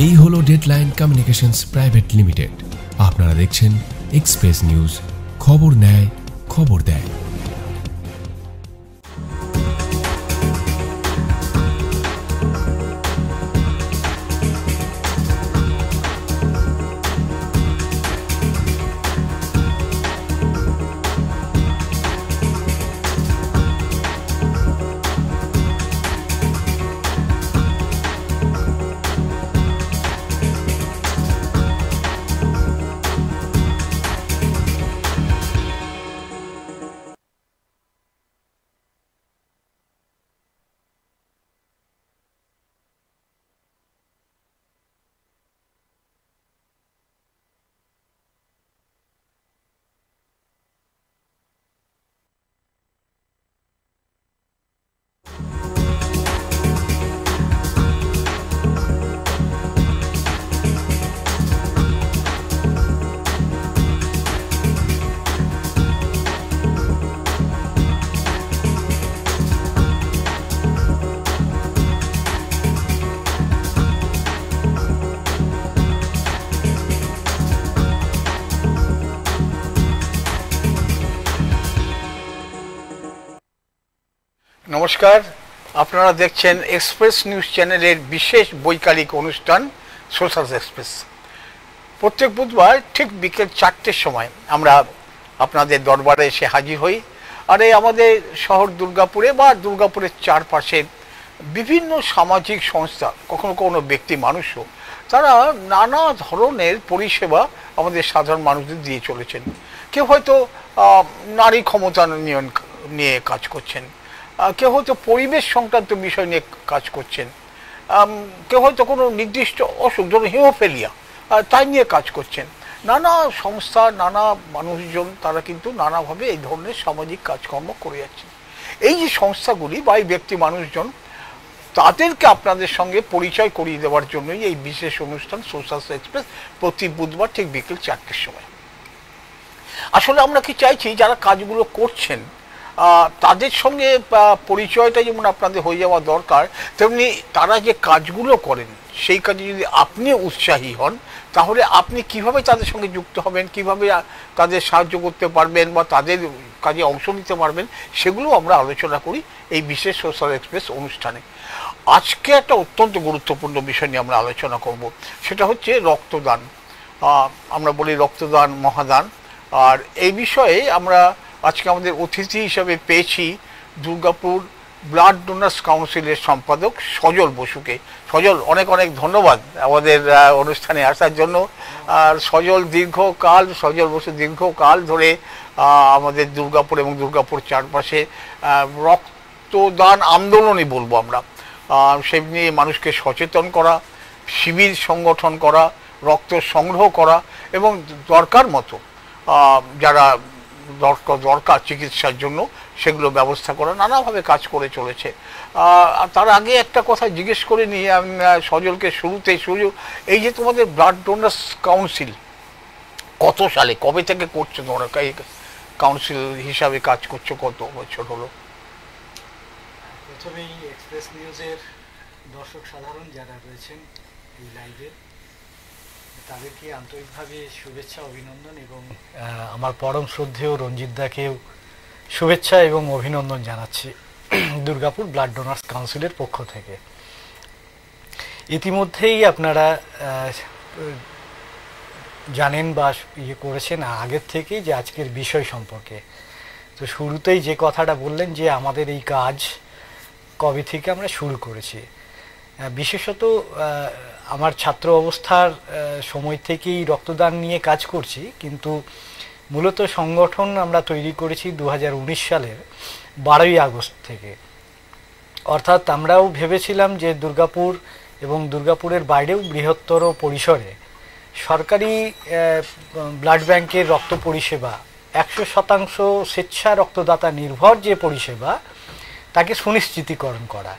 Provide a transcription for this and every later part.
এই হলো deadline communications private limited. আপনারা দেখছেন এক্সপ্রেস নিউজ, খবর নেয়, খবর দেয়। নমস্কার, আপনারা দেখছেন এক্সপ্রেস নিউজ চ্যানেলের বিশেষ বৈকালিক অনুষ্ঠান সোশ্যাল এক্সপ্রেস। প্রত্যেক বুধবার ঠিক বিকেল 4টের সময় আমরা আপনাদের দরবারে এসে হাজির হই। আর এই আমাদের শহর দুর্গাপুরে বা দুর্গাপুরের চারপাশে বিভিন্ন সামাজিক সংস্থা, কখনো কখনো ব্যক্তি মানুষও, তারা নানা ধরনের পরিষেবা আমাদের সাধারণ মানুষদের দিয়ে চলেছেন। কেউ হয়তো নারী ক্ষমতায়ন নিয়ে কাজ করছেন, কেউ হয়তো পরিবেশ সংক্রান্ত বিষয় নিয়ে কাজ করছেন, কেউ হয়তো কোনো নির্দিষ্ট অসুখ, ধরুন হিমোফেলিয়া, তাই নিয়ে কাজ করছেন। নানা সংস্থা, নানা মানুষজন তারা কিন্তু নানাভাবে এই ধরনের সামাজিক কাজকর্ম করে যাচ্ছেন। এই যে সংস্থাগুলি বা এই ব্যক্তি মানুষজন, তাদেরকে আপনাদের সঙ্গে পরিচয় করিয়ে দেওয়ার জন্যই এই বিশেষ অনুষ্ঠান সোশ্যাল এক্সপ্রেস প্রতি বুধবার ঠিক বিকেল 4টের সময়। আসলে আমরা কি চাইছি, যারা কাজগুলো করছেন তাদের সঙ্গে পরিচয়টা যেমন আপনাদের হয়ে যাওয়া দরকার, তেমনি তারা যে কাজগুলো করেন সেই কাজে যদি আপনি উৎসাহী হন, তাহলে আপনি কিভাবে তাদের সঙ্গে যুক্ত হবেন, কিভাবে তাদের সাহায্য করতে পারবেন বা তাদের কাজে অংশ নিতে পারবেন, সেগুলো আমরা আলোচনা করি এই বিশেষ সোশ্যাল এক্সপ্রেস অনুষ্ঠানে। আজকে একটা অত্যন্ত গুরুত্বপূর্ণ বিষয় নিয়ে আমরা আলোচনা করব, সেটা হচ্ছে রক্তদান। আমরা বলি রক্তদান মহাদান। আর এই বিষয়ে আমরা আজকে আমাদের অতিথি হিসাবে পেয়েছি দুর্গাপুর ব্লাড ডোনার্স কাউন্সিলের সম্পাদক সজল বসুকে। সজল, অনেক অনেক ধন্যবাদ আমাদের অনুষ্ঠানে আসার জন্য। আর সজল বসু দীর্ঘকাল ধরে আমাদের দুর্গাপুর এবং দুর্গাপুর চারপাশে রক্তদান আন্দোলনই বলবো আমরা, সেই নিয়ে মানুষকে সচেতন করা, শিবির সংগঠন করা, রক্ত সংগ্রহ করা এবং দরকার মতো যারা দরকার চিকিৎসার জন্য সেগুলো ব্যবস্থা করা, নানাভাবে কাজ করে চলেছে। তার আগে একটা কথা জিজ্ঞেস করে নিয়ে আমি সজলকে এই যে তোমাদের ব্লাড ডোনার্স কাউন্সিল কত সালে, কবে থেকে করছো তোমরা কাউন্সিল হিসাবে কাজ করছো, কত বছর হলো? প্রথমেই এক্সপ্রেস নিউজের দর্শক সাধারণ যারা রয়েছেন এই লাইভে, তাদেরকে আন্তরিকভাবে শুভেচ্ছা, অভিনন্দন এবং আমার পরম শ্রদ্ধেয় রঞ্জিত দাকেও শুভেচ্ছা এবং অভিনন্দন জানাচ্ছি দুর্গাপুর ব্লাড ডোনার্স কাউন্সিলের পক্ষ থেকে। ইতিমধ্যেই আপনারা জানেন বা করেছেন আগের থেকেই যে আজকের বিষয় সম্পর্কে। তো শুরুতেই যে কথাটা বললেন যে আমাদের এই কাজ কবে থেকে আমরা শুরু করেছি, বিশেষত আমার ছাত্র অবস্থার সময় থেকেই রক্তদান নিয়ে কাজ করছি, কিন্তু মূলত সংগঠন আমরা তৈরি করেছি 2019 সালের 12ই আগস্ট থেকে। অর্থাৎ আমরাও ভেবেছিলাম যে দুর্গাপুর এবং দুর্গাপুরের বাইরেও বৃহত্তর পরিসরে সরকারি ব্লাড ব্যাংকের রক্ত পরিষেবা 100% স্বেচ্ছা রক্তদাতা নির্ভর যে পরিষেবা, তাকে সুনিশ্চিতকরণ করা।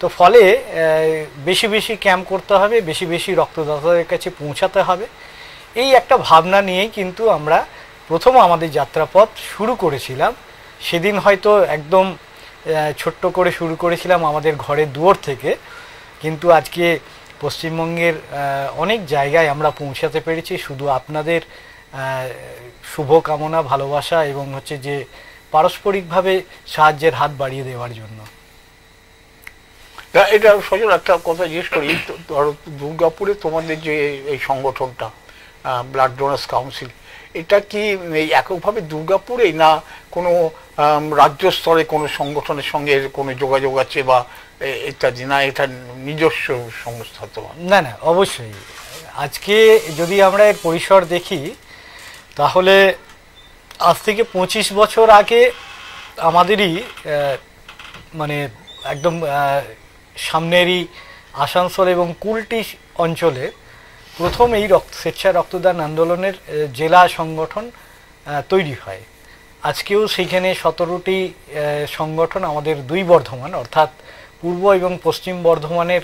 তো ফলে বেশি বেশি ক্যাম্প করতে হবে, বেশি বেশি রক্তদাতাদের কাছে পৌঁছাতে হবে, এই একটা ভাবনা নিয়েই কিন্তু আমরা প্রথম আমাদের যাত্রাপথ শুরু করেছিলাম। সেদিন হয়তো একদম ছোট্ট করে শুরু করেছিলাম আমাদের ঘরের দুয়ার থেকে, কিন্তু আজকে পশ্চিমবঙ্গের অনেক জায়গায় আমরা পৌঁছাতে পেরেছি শুধু আপনাদের শুভকামনা, ভালোবাসা এবং হচ্ছে যে পারস্পরিকভাবে সাহায্যের হাত বাড়িয়ে দেওয়ার জন্য। এটা সজল একটা কথা জিজ্ঞেস করি, ধরো দুর্গাপুরে তোমাদের যে এই সংগঠনটা ব্লাড ডোনার্স কাউন্সিল, এটা কি এই এককভাবে দুর্গাপুরেই, না কোনো রাজ্য স্তরে কোনো সংগঠনের সঙ্গে কোনো যোগাযোগ আছে বা ইত্যাদি, না এটা নিজস্ব সংস্থা? তোমার না না, অবশ্যই। আজকে যদি আমরা এর পরিসর দেখি তাহলে আজ থেকে 25 বছর আগে আমাদেরই মানে একদম সামনেরই আসানসোল এবং কুলটি অঞ্চলে প্রথম এই স্বেচ্ছা রক্তদান আন্দোলনের জেলা সংগঠন তৈরি হয়। আজকেও সেইখানে 17টি সংগঠন আমাদের দুই বর্ধমান অর্থাৎ পূর্ব এবং পশ্চিম বর্ধমানের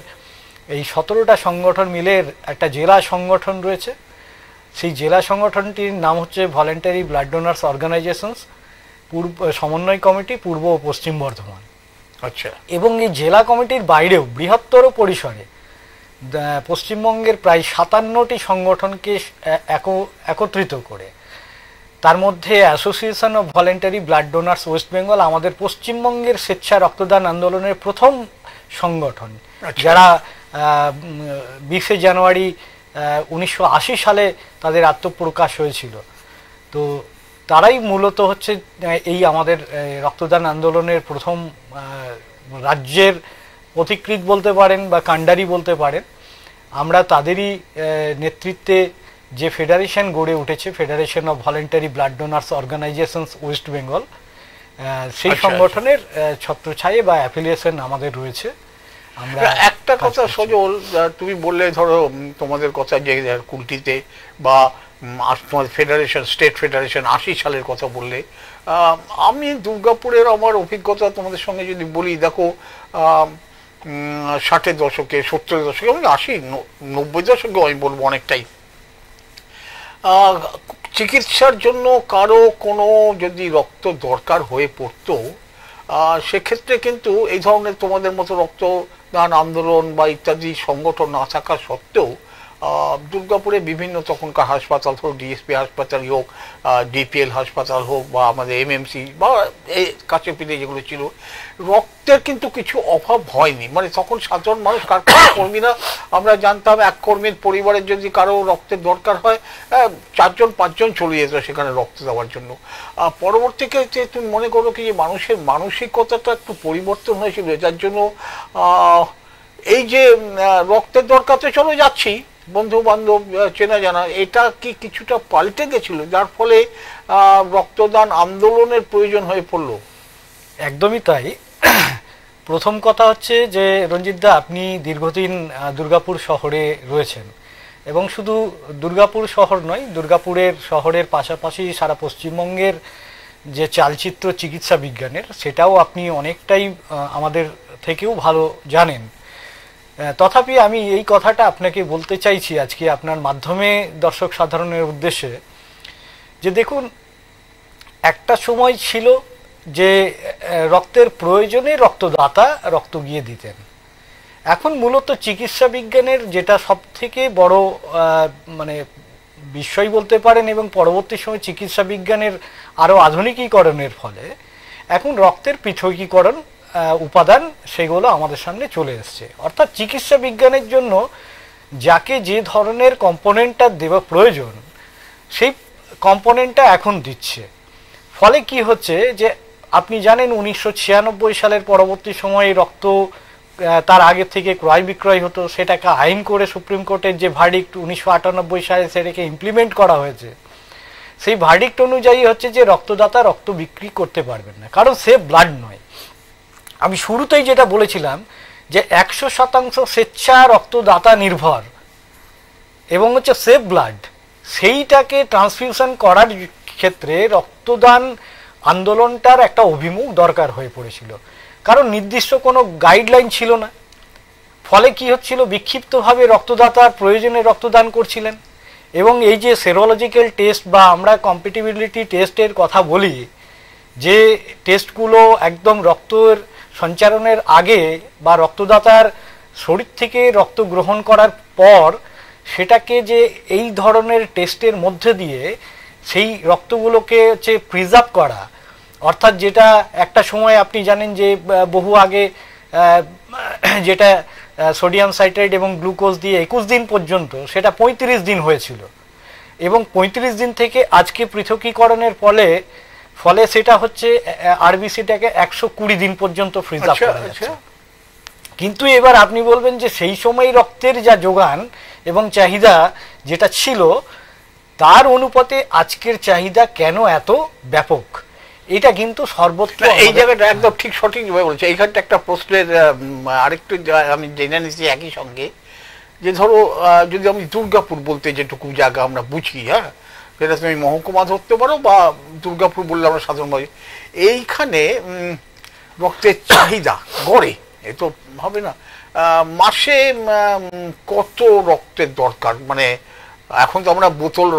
এই 17টা সংগঠন মিলে একটা জেলা সংগঠন রয়েছে। সেই জেলা সংগঠনটির নাম হচ্ছে ভলেন্টারি ব্লাড ডোনার্স অর্গানাইজেশনস সমন্বয় কমিটি পূর্ব ও পশ্চিম বর্ধমান। আচ্ছা। এবং এই জেলা কমিটির বাইরেও বৃহত্তর পরিসরে পশ্চিমবঙ্গের প্রায় 57টি সংগঠনকে একত্রিত করে, তার মধ্যে association of voluntary blood donors West Bengal আমাদের পশ্চিমবঙ্গের স্বেচ্ছা রক্তদান আন্দোলনের প্রথম সংগঠন, যারা 20শে জানুয়ারি 1980 সালে তাদের আত্মপ্রকাশ হয়েছিল। তো তারাই মূলত হচ্ছে এই আমাদের রক্তদান আন্দোলনের প্রথম রাজ্যের পথিকৃৎ বলতে পারেন বা কাণ্ডারি বলতে পারেন। আমরা তাদেরই নেতৃত্বে যে ফেডারেশন গড়ে উঠেছে, federation of voluntary blood donors organisations West Bengal, সেই সংগঠনের ছত্রছায়া বা অ্যাফিলিয়েশন আমাদের রয়েছে। আমরা একটা কথা সজল, তুমি বললে ধরো তোমাদের কথা যে কুলটিতে বা তোমাদের ফেডারেশন, স্টেট ফেডারেশন 80 সালের কথা বললে, আমি দুর্গাপুরের আমার অভিজ্ঞতা তোমাদের সঙ্গে যদি বলি, দেখো 60-এর দশকে, 70-এর দশকে, আমি 80-90 দশকে আমি বলবো অনেকটাই চিকিৎসার জন্য কারো কোনো যদি রক্ত দরকার হয়ে পড়তো, সেক্ষেত্রে কিন্তু এই ধরনের তোমাদের মতো রক্তদান আন্দোলন বা ইত্যাদি সংগঠন না থাকা সত্ত্বেও দুর্গাপুরে বিভিন্ন তখনকার হাসপাতাল, ধরো ডিএসপি হাসপাতালই হোক, ডিপিএল হাসপাতাল হোক বা আমাদের এমএমসি বা এই কাছে পিঠে যেগুলো ছিল, রক্তের কিন্তু কিছু অভাব হয়নি। মানে তখন সাধারণ মানুষ, কর্মীরা, আমরা জানতাম এক কর্মীর পরিবারের যদি কারো রক্তের দরকার হয় 4-5 জন চলে যেত সেখানে রক্ত দেওয়ার জন্য। পরবর্তীতে তুমি মনে করো কি যে মানুষের মানসিকতাটা একটু পরিবর্তন হয়েছিল, যার জন্য এই যে রক্তের দরকারতে চলে যাচ্ছি, বন্ধু বান্ধব চেনা জানা, এটা কি কিছুটা পাল্টে গেছিল যার ফলে রক্তদান আন্দোলনের প্রয়োজন হয়ে পড়লো? একদমই তাই। প্রথম কথা হচ্ছে যে রঞ্জিতদা, আপনি দীর্ঘদিন দুর্গাপুর শহরে রয়েছেন এবং শুধু দুর্গাপুর শহর নয়, দুর্গাপুরের শহরের পাশাপাশি সারা পশ্চিমবঙ্গের যে চালচিত্র চিকিৎসা বিজ্ঞানের, সেটাও আপনি অনেকটাই আমাদের থেকেও ভালো জানেন। তথাপি আমি এই কথাটা আপনাকে বলতে চাইছি আজকে আপনার মাধ্যমে দর্শক সাধারণের উদ্দেশ্যে, যে দেখুন, একটা সময় ছিল যে রক্তের প্রয়োজনে রক্তদাতা রক্ত গিয়ে দিতেন। এখন মূলত চিকিৎসা বিজ্ঞানের যেটা সব থেকে বড় মানে বিষয় বলতে পারেন, এবং পরবর্তী সময় চিকিৎসা বিজ্ঞানের আরও আধুনিকীকরণের ফলে এখন রক্তের পৃথকীকরণ উপাদান সেগুলো আমাদের সামনে চলে এসছে। অর্থাৎ চিকিৎসা বিজ্ঞানের জন্য যাকে যে ধরনের কম্পোনেন্টটা দেওয়া প্রয়োজন, সেই কম্পোনেন্টটা এখন দিচ্ছে। ফলে কি হচ্ছে যে আপনি জানেন 1996 সালের পরবর্তী সময়ে রক্ত তার আগে থেকে ক্রয় বিক্রয় হতো, সেটাকে আইন করে সুপ্রিম কোর্টের যে ভার্ডিক্ট 1998 সালে সেটাকে ইমপ্লিমেন্ট করা হয়েছে। সেই ভার্ডিক্ট অনুযায়ী হচ্ছে যে রক্তদাতা রক্ত বিক্রি করতে পারবেন না, কারণ সে ব্লাড নয়। আমি শুরুতেই যেটা বলেছিলাম যে 100% স্বেচ্ছা রক্তদাতা নির্ভর এবং হচ্ছে সেভ ব্লাড, সেইটাকে ট্রান্সফিউশন করার ক্ষেত্রে রক্তদান আন্দোলনটার একটা অভিমুখ দরকার হয়ে পড়েছিল, কারণ নির্দিষ্ট কোনো গাইডলাইন ছিল না। ফলে কি হচ্ছিল, বিক্ষিপ্তভাবে রক্তদাতার প্রয়োজনে রক্তদান করছিলেন। এবং এই যে সেরোলজিক্যাল টেস্ট বা আমরা কম্পিটিবিলিটি টেস্টের কথা বলি, যে টেস্টগুলো একদম রক্তের সঞ্চারণের আগে বা রক্তদাতার শরীর থেকে রক্ত গ্রহণ করার পর সেটাকে যে এই ধরনের টেস্টের মধ্যে দিয়ে সেই রক্তগুলোকে হচ্ছে প্রিজার্ভ করা, অর্থাৎ যেটা একটা সময় আপনি জানেন যে বহু আগে যেটা সোডিয়াম সাইট্রাইট এবং গ্লুকোজ দিয়ে 21 দিন পর্যন্ত, সেটা 35 দিন হয়েছিল, এবং 35 দিন থেকে আজকে পৃথকীকরণের ফলে সেটা হচ্ছে আরবিসিটাকে 120 দিন পর্যন্ত প্রিজার্ভ করা যাচ্ছে। কিন্তু এবার আপনি বলবেন যে সেই সময় রক্তের যা যোগান এবং চাহিদা যেটা ছিল তার অনুপাতে আজকের চাহিদা কেন এত ব্যাপক, এটা কিন্তু সর্বত্র। এই জায়গাটা একদম ঠিক সঠিকভাবে বলছে। এইখানটা একটা প্রশ্নের আরেকটু আমি জেনে নিচ্ছি একই সঙ্গে, যে ধরো যদি আমি দুর্গাপুর বলতে যেটুকু জায়গা আমরা বুঝি, হ্যাঁ, সেটা তুমি মহকুমা ধরতে পারো বা দুর্গাপুর বললে আমরা সাধারণভাবে, এইখানে রক্তের চাহিদা গড়ে এ তো হবে না, মাসে কত রক্তের দরকার? মানে এখন তো আমরা বোতল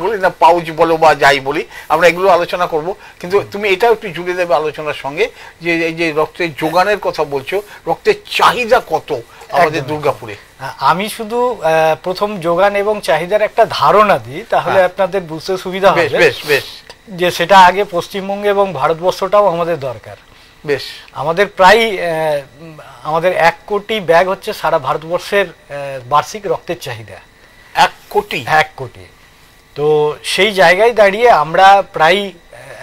বলি না, পাউচ বলো বা যাই বলি, আমরা এগুলো আলোচনা করব, কিন্তু তুমি এটাও একটু জুড়ে দেবে আলোচনার সঙ্গে, যে এই যে রক্তের যোগানের কথা বলছো, রক্তের চাহিদা কত আমাদের দুর্গাপুরে? আমি শুধু প্রথম যোগান এবং চাহিদার একটা ধারণা দিই, তাহলে আপনাদের বুঝতে সুবিধা হবে যে সেটা আগে পশ্চিমবঙ্গে এবং ভারতবর্ষটাও আমাদের দরকার। বেশ, আমাদের প্রায় আমাদের 1 কোটি ব্যাগ হচ্ছে সারা ভারতবর্ষের বার্ষিক রক্তের চাহিদা। 1 কোটি? 1 কোটি। তো সেই জায়গায় দাঁড়িয়ে আমরা প্রায়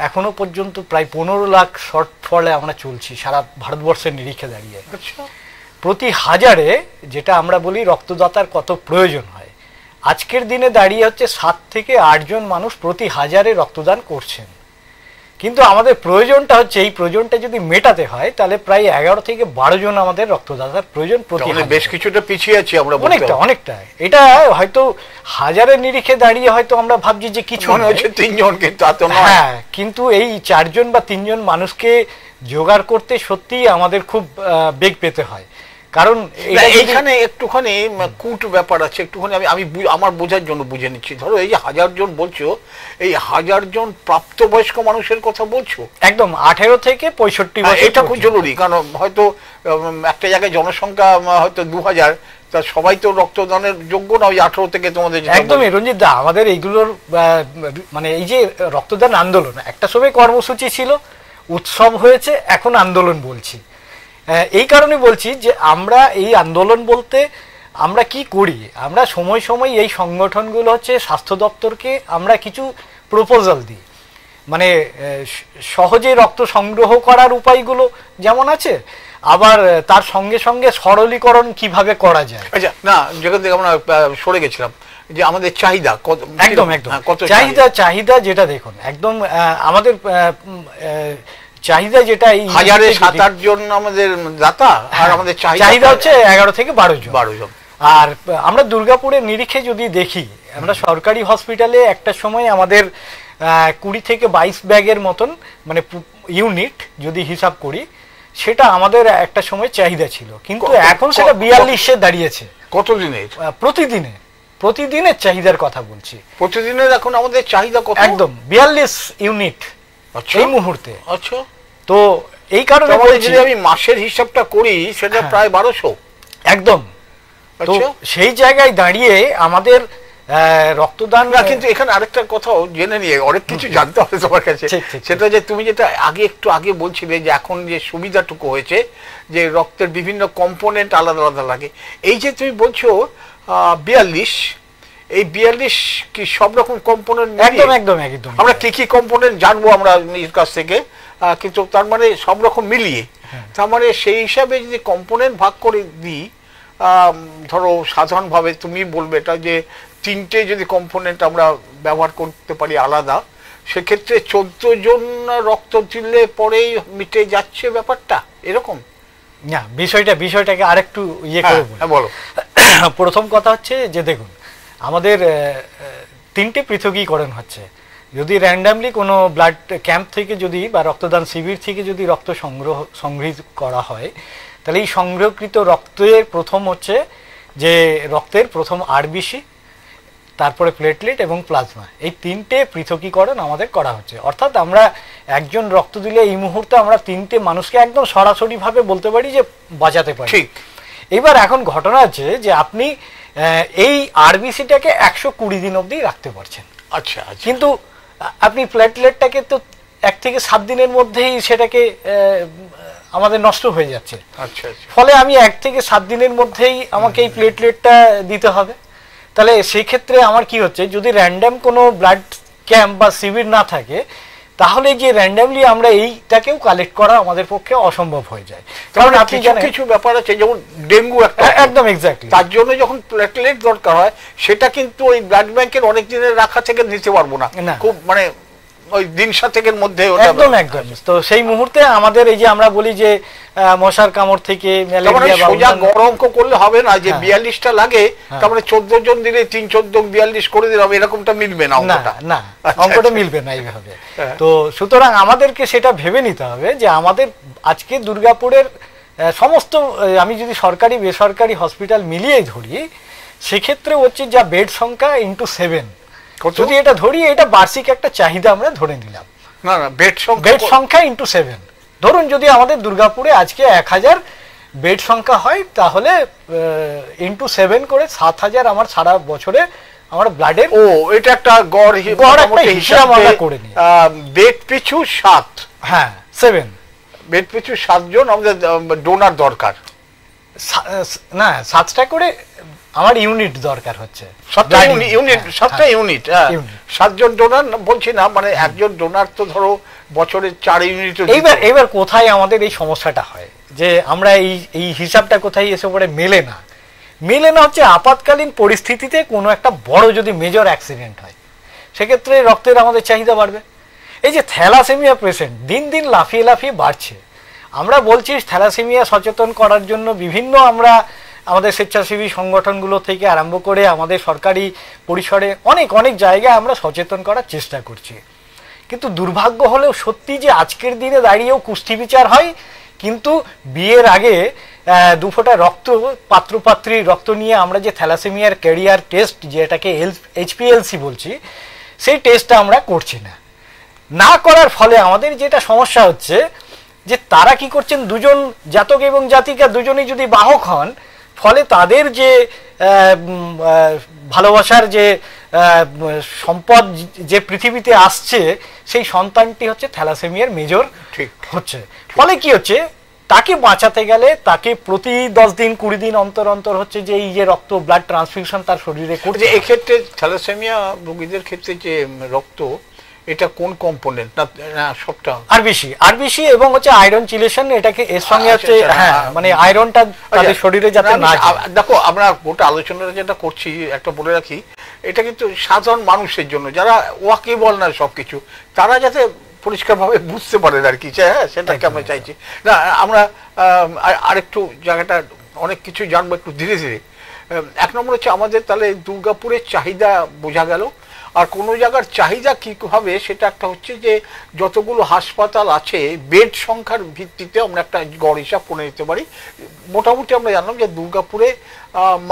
এখনো পর্যন্ত প্রায় 15 লাখ শর্টফলে আমরা চলছি সারা ভারতবর্ষের নিরিখে দাঁড়িয়ে। প্রতি হাজারে যেটা আমরা বলি রক্তদাতার কত প্রয়োজন হয়, আজকের দিনে দাঁড়িয়ে হচ্ছে 7 থেকে 8 জন মানুষ প্রতি হাজারে রক্তদান করছেন। কিন্তু আমাদের প্রয়োজনটা হচ্ছে, এই প্রয়োজনটা যদি মেটাতে হয় তাহলে প্রায় 11 থেকে 12 জন আমাদের রক্তদাতার প্রয়োজন প্রতি। বেশ কিছুটা পিছিয়ে আছি আমরা, অনেকটা। এটা হয়তো হাজারের নিরিখে দাঁড়িয়ে হয়তো আমরা ভাবছি যে কিছু মনে হচ্ছে 3 জন, কিন্তু তা তো নয়। হ্যাঁ, কিন্তু এই 4 জন বা 3 জন মানুষকে জোগাড় করতে সত্যিই আমাদের খুব বেগ পেতে হয়, কারণ এইখানে একটুখানি কুট ব্যাপার আছে। একটুখানি আমি আমার বোঝার জন্য বুঝে নিচ্ছি। ধরো এই যে 1000 জন বলছো, এই 1000 জন প্রাপ্তবয়স্ক মানুষের কথা বলছো? একদম 18 থেকে 65 বছর। এটা খুব জরুরি, কারণ হয়তো একটা জায়গায় জনসংখ্যা হয়তো 2000, তা সবাই তো রক্তদানের যোগ্য না। ওই 18 থেকে তোমাদের একদমই রঞ্জিত দা, আমাদের এইগুলোর মানে এই যে রক্তদান আন্দোলন একটা সময় কর্মসূচি ছিল, উৎসব হয়েছে, এখন আন্দোলন বলছি। এই কারণে বলছি যে আমরা এই আন্দোলন বলতে আমরা কি করি, আমরা সময় সময় এই সংগঠনগুলো হচ্ছে স্বাস্থ্য দপ্তরকে আমরা কিছু প্রপোজাল দিই, মানে সহজে রক্ত সংগ্রহ করার উপায়গুলো যেমন আছে, আবার তার সঙ্গে সঙ্গে সরলীকরণ কিভাবে করা যায়। আচ্ছা, না যেখান থেকে আমরা সরে গেছিলাম, যে আমাদের চাহিদা একদম কত চাহিদা যেটা দেখুন, একদম আমাদের চাহিদা যেটা 1000-7-8 জন আমাদের দাতা, আর আমাদের চাহিদা হচ্ছে 11 থেকে 12 জন। আর আমরা দুর্গাপুরের নিরিখে যদি দেখি, আমরা সরকারি হসপিটালে একটা সময় আমাদের 20 থেকে 22 ব্যাগের মতন মানে ইউনিট যদি হিসাব করি, সেটা আমাদের একটা সময় চাহিদা ছিল, কিন্তু এখন সেটা 42-এ দাঁড়িয়েছে। কতদিনে? প্রতিদিনের চাহিদার কথা বলছি। প্রতিদিনের এখন আমাদের চাহিদা কত? একদম 42 ইউনিট এই মুহূর্তে। আচ্ছা, তো এই কারণে যদি আমি মাসের হিসাবটা করি, সেটা প্রায় 1200। একদম। তো সেই জায়গায় দাঁড়িয়ে আমাদের রক্তদান, কিন্তু এখানে আরেকটা কথাও জেনে নিয়ে অনেক কিছু জানতে হবে তোমার কাছে, সেটা যে তুমি যেটা একটু আগে বলছিলে যে এখন যে সুবিধাটুকু হয়েছে যে রক্তের বিভিন্ন কম্পোনেন্ট আলাদা আলাদা লাগে, এই যে তুমি বলছো 42, এই 42 কি সব রকম কম্পোনেন্ট? একদম। আমরা কি কম্পোনেন্ট জানবো আমরা এর কাছ থেকে, কিন্তু তার মানে সব রকম মিলিয়ে, তার মানে সেই হিসাবে যদি কম্পোনেন্ট ভাগ করে দিই, ধরো সাধারণভাবে তুমি বলবে এটা যে 3টে যদি কম্পোনেন্ট আমরা ব্যবহার করতে পারি আলাদা, সেক্ষেত্রে 14 জন রক্ত দিলে পরেই মিটে যাচ্ছে ব্যাপারটা, এরকম না? বিষয়টাকে আরেকটু ইয়ে করে বলো। প্রথম কথা হচ্ছে যে দেখুন, আমাদের 3টে পৃথকীকরণ হচ্ছে। যদি র্যান্ডামলি কোনো ব্লাড ক্যাম্প থেকে যদি বা রক্তদান শিবির থেকে যদি রক্ত সংগৃহীত করা হয়, তাহলে এই সংগ্রহকৃত রক্তের প্রথম হচ্ছে যে রক্তের প্রথম আরবিসি, তারপরে প্লেটলেট এবং প্লাজমা, এই 3টে পৃথকীকরণ আমাদের করা হচ্ছে। অর্থাৎ আমরা একজন রক্ত দিলে এই মুহূর্তে আমরা 3টে মানুষকে একদম সরাসরিভাবে বলতে পারি যে বাঁচাতে পারি। ঠিক। এবার এখন ঘটনা আছে যে আপনি এই আরবিসিটাকে 120 দিন অবধি রাখতে পারছেন। আচ্ছা, কিন্তু আপনি প্লেটলেটটাকে তো 1 থেকে 7 দিনের মধ্যেই সেটাকে আমাদের নষ্ট হয়ে যাচ্ছে। আচ্ছা, ফলে আমি 1 থেকে 7 দিনের মধ্যেই আমাকে এই প্লেটলেটটা দিতে হবে। তাহলে সেই ক্ষেত্রে আমার কি হচ্ছে, যদি র্যান্ডম কোনো ব্লাড ক্যাম্প বা শিবির না থাকে, তাহলে যে র্যান্ডমলি আমরা এইটাকেও কালেক্ট করা আমাদের পক্ষে অসম্ভব হয়ে যায়। কারণ আপনি কিছু ব্যাপার আছে, যেমন ডেঙ্গু একটা, একদম এক্স্যাক্টলি, তার জন্য যখন প্লেটলেট দরকার হয় সেটা কিন্তু ওই ব্লাড ব্যাংকের অনেক দিনের রাখা থেকে নিতে পারবো না, খুব মানে ওই দিন 7 মধ্যে একদম একদম। তো সেই মুহূর্তে আমাদের এই যে আমরা বলি যে মশার কামড় থেকে ম্যালেরিয়া বা সোজা গড় করলে হবে না, যে 42টা লাগে তার মানে 14 জন দিলে 3 14 42 করে দিলে হবে, এরকমটা মিলবে না, না অঙ্কটা মিলবে না এইভাবে। তো সুতরাং আমাদেরকে সেটা ভেবে নিতে হবে যে আমাদের আজকে দুর্গাপুরের সমস্ত, আমি যদি সরকারি বেসরকারি হসপিটাল মিলিয়ে ধরি, সেক্ষেত্রে হচ্ছে যা বেড সংখ্যা × 7, যদি এটা ধরি, এটা বার্ষিক একটা চাহিদা আমরা ধরে নিলাম। না না, বেড সংখ্যা × 7 ধরুন, যদি আমাদের দুর্গাপুরে আজকে 1000 বেড সংখ্যা হয়, তাহলে × 7 করে 7000 আমার সারা বছরে আমার ব্লাডের, এটা একটা গড় হিসাব আমরা করে নিই। বেড পিছু 7, হ্যাঁ 7, বেড পিছু 7 জন আমাদের ডোনার দরকার। না, 7টা করে আমার ইউনিট দরকার হচ্ছে, 7টা ইউনিট, 7 জন ডোনার বলছি না, মানে একজন ডোনার তো ধরো বছরে 4 ইউনিট। এবার কোথায় আমাদের এই সমস্যাটা হয়, যে আমরা এই হিসাবটা কোথায় এসে পড়ে মেলে না হচ্ছে আপাতকালীন পরিস্থিতিতে কোনো একটা বড় যদি মেজর অ্যাক্সিডেন্ট হয়, সেক্ষেত্রে রক্তের আমাদের চাহিদা বাড়বে। এই যে থ্যালাসেমিয়া পেশেন্ট দিন দিন লাফিয়ে লাফিয়ে বাড়ছে, আমরা বলছি থ্যালাসেমিয়া সচেতন করার জন্য বিভিন্ন আমরা আমাদের স্বেচ্ছাসেবী সংগঠনগুলো থেকে আরম্ভ করে আমাদের সরকারি পরিসরে অনেক অনেক জায়গায় আমরা সচেতন করার চেষ্টা করছি। কিন্তু দুর্ভাগ্য হলেও সত্যি যে আজকের দিনে দাঁড়িয়েও কুষ্টি বিচার হয়, কিন্তু বিয়ের আগে 2 ফোঁটা রক্ত, পাত্রপাত্রীর রক্ত নিয়ে আমরা যে থ্যালাসেমিয়ার ক্যারিয়ার টেস্ট, যেটাকে HPLC বলছি, সেই টেস্টটা আমরা করছি না করার ফলে আমাদের যেটা সমস্যা হচ্ছে, যে তারা কি করছেন, দুজন জাতক এবং জাতিকা দুজনেই যদি বাহক হন, ফলে তাদের যে ভালোবাসার যে সম্পদ যে পৃথিবীতে আসছে, সেই সন্তানটি হচ্ছে থ্যালাসেমিয়ার মেজর হচ্ছে। ফলে কি হচ্ছে, তাকে বাঁচাতে গেলে তাকে প্রতি 10 দিন 20 দিন অন্তর অন্তর হচ্ছে যে এই যে রক্ত ব্লাড ট্রান্সফিউশন তার শরীরে করছে। এক্ষেত্রে থ্যালাসেমিয়া রোগীদের ক্ষেত্রে যে রক্ত, এটা কোন কম্পোনেন্ট? না সবটা আরবিসি এবং হচ্ছে আয়রন চিলেশন, এটাকে এর সঙ্গে হচ্ছে মানে আয়রনটা তাদের শরীরে যাতে না যায়। দেখো, আমরা গোটা আলোচনাটা যেটা করছি, একটা বলে রাখি, এটা কিন্তু সাধারণ মানুষের জন্য, যারা ওয়াকিবল না সবকিছু, তারা যাতে পরিষ্কারভাবে বুঝতে পারেন আর কি, সেটাকে আমরা চাইছি না। আমরা আরেকটু জায়গাটা অনেক কিছু জানবো একটু ধীরে ধীরে। 1 নম্বর হচ্ছে আমাদের তাহলে দুর্গাপুরের চাহিদা বোঝা গেল, আর কোনো জায়গার চাহিদা কীভাবে, সেটা একটা হচ্ছে যে যতগুলো হাসপাতাল আছে বেড সংখ্যার ভিত্তিতে আমরা একটা গড় হিসাব করে নিতে পারি। মোটামুটি আমরা জানলাম যে দুর্গাপুরে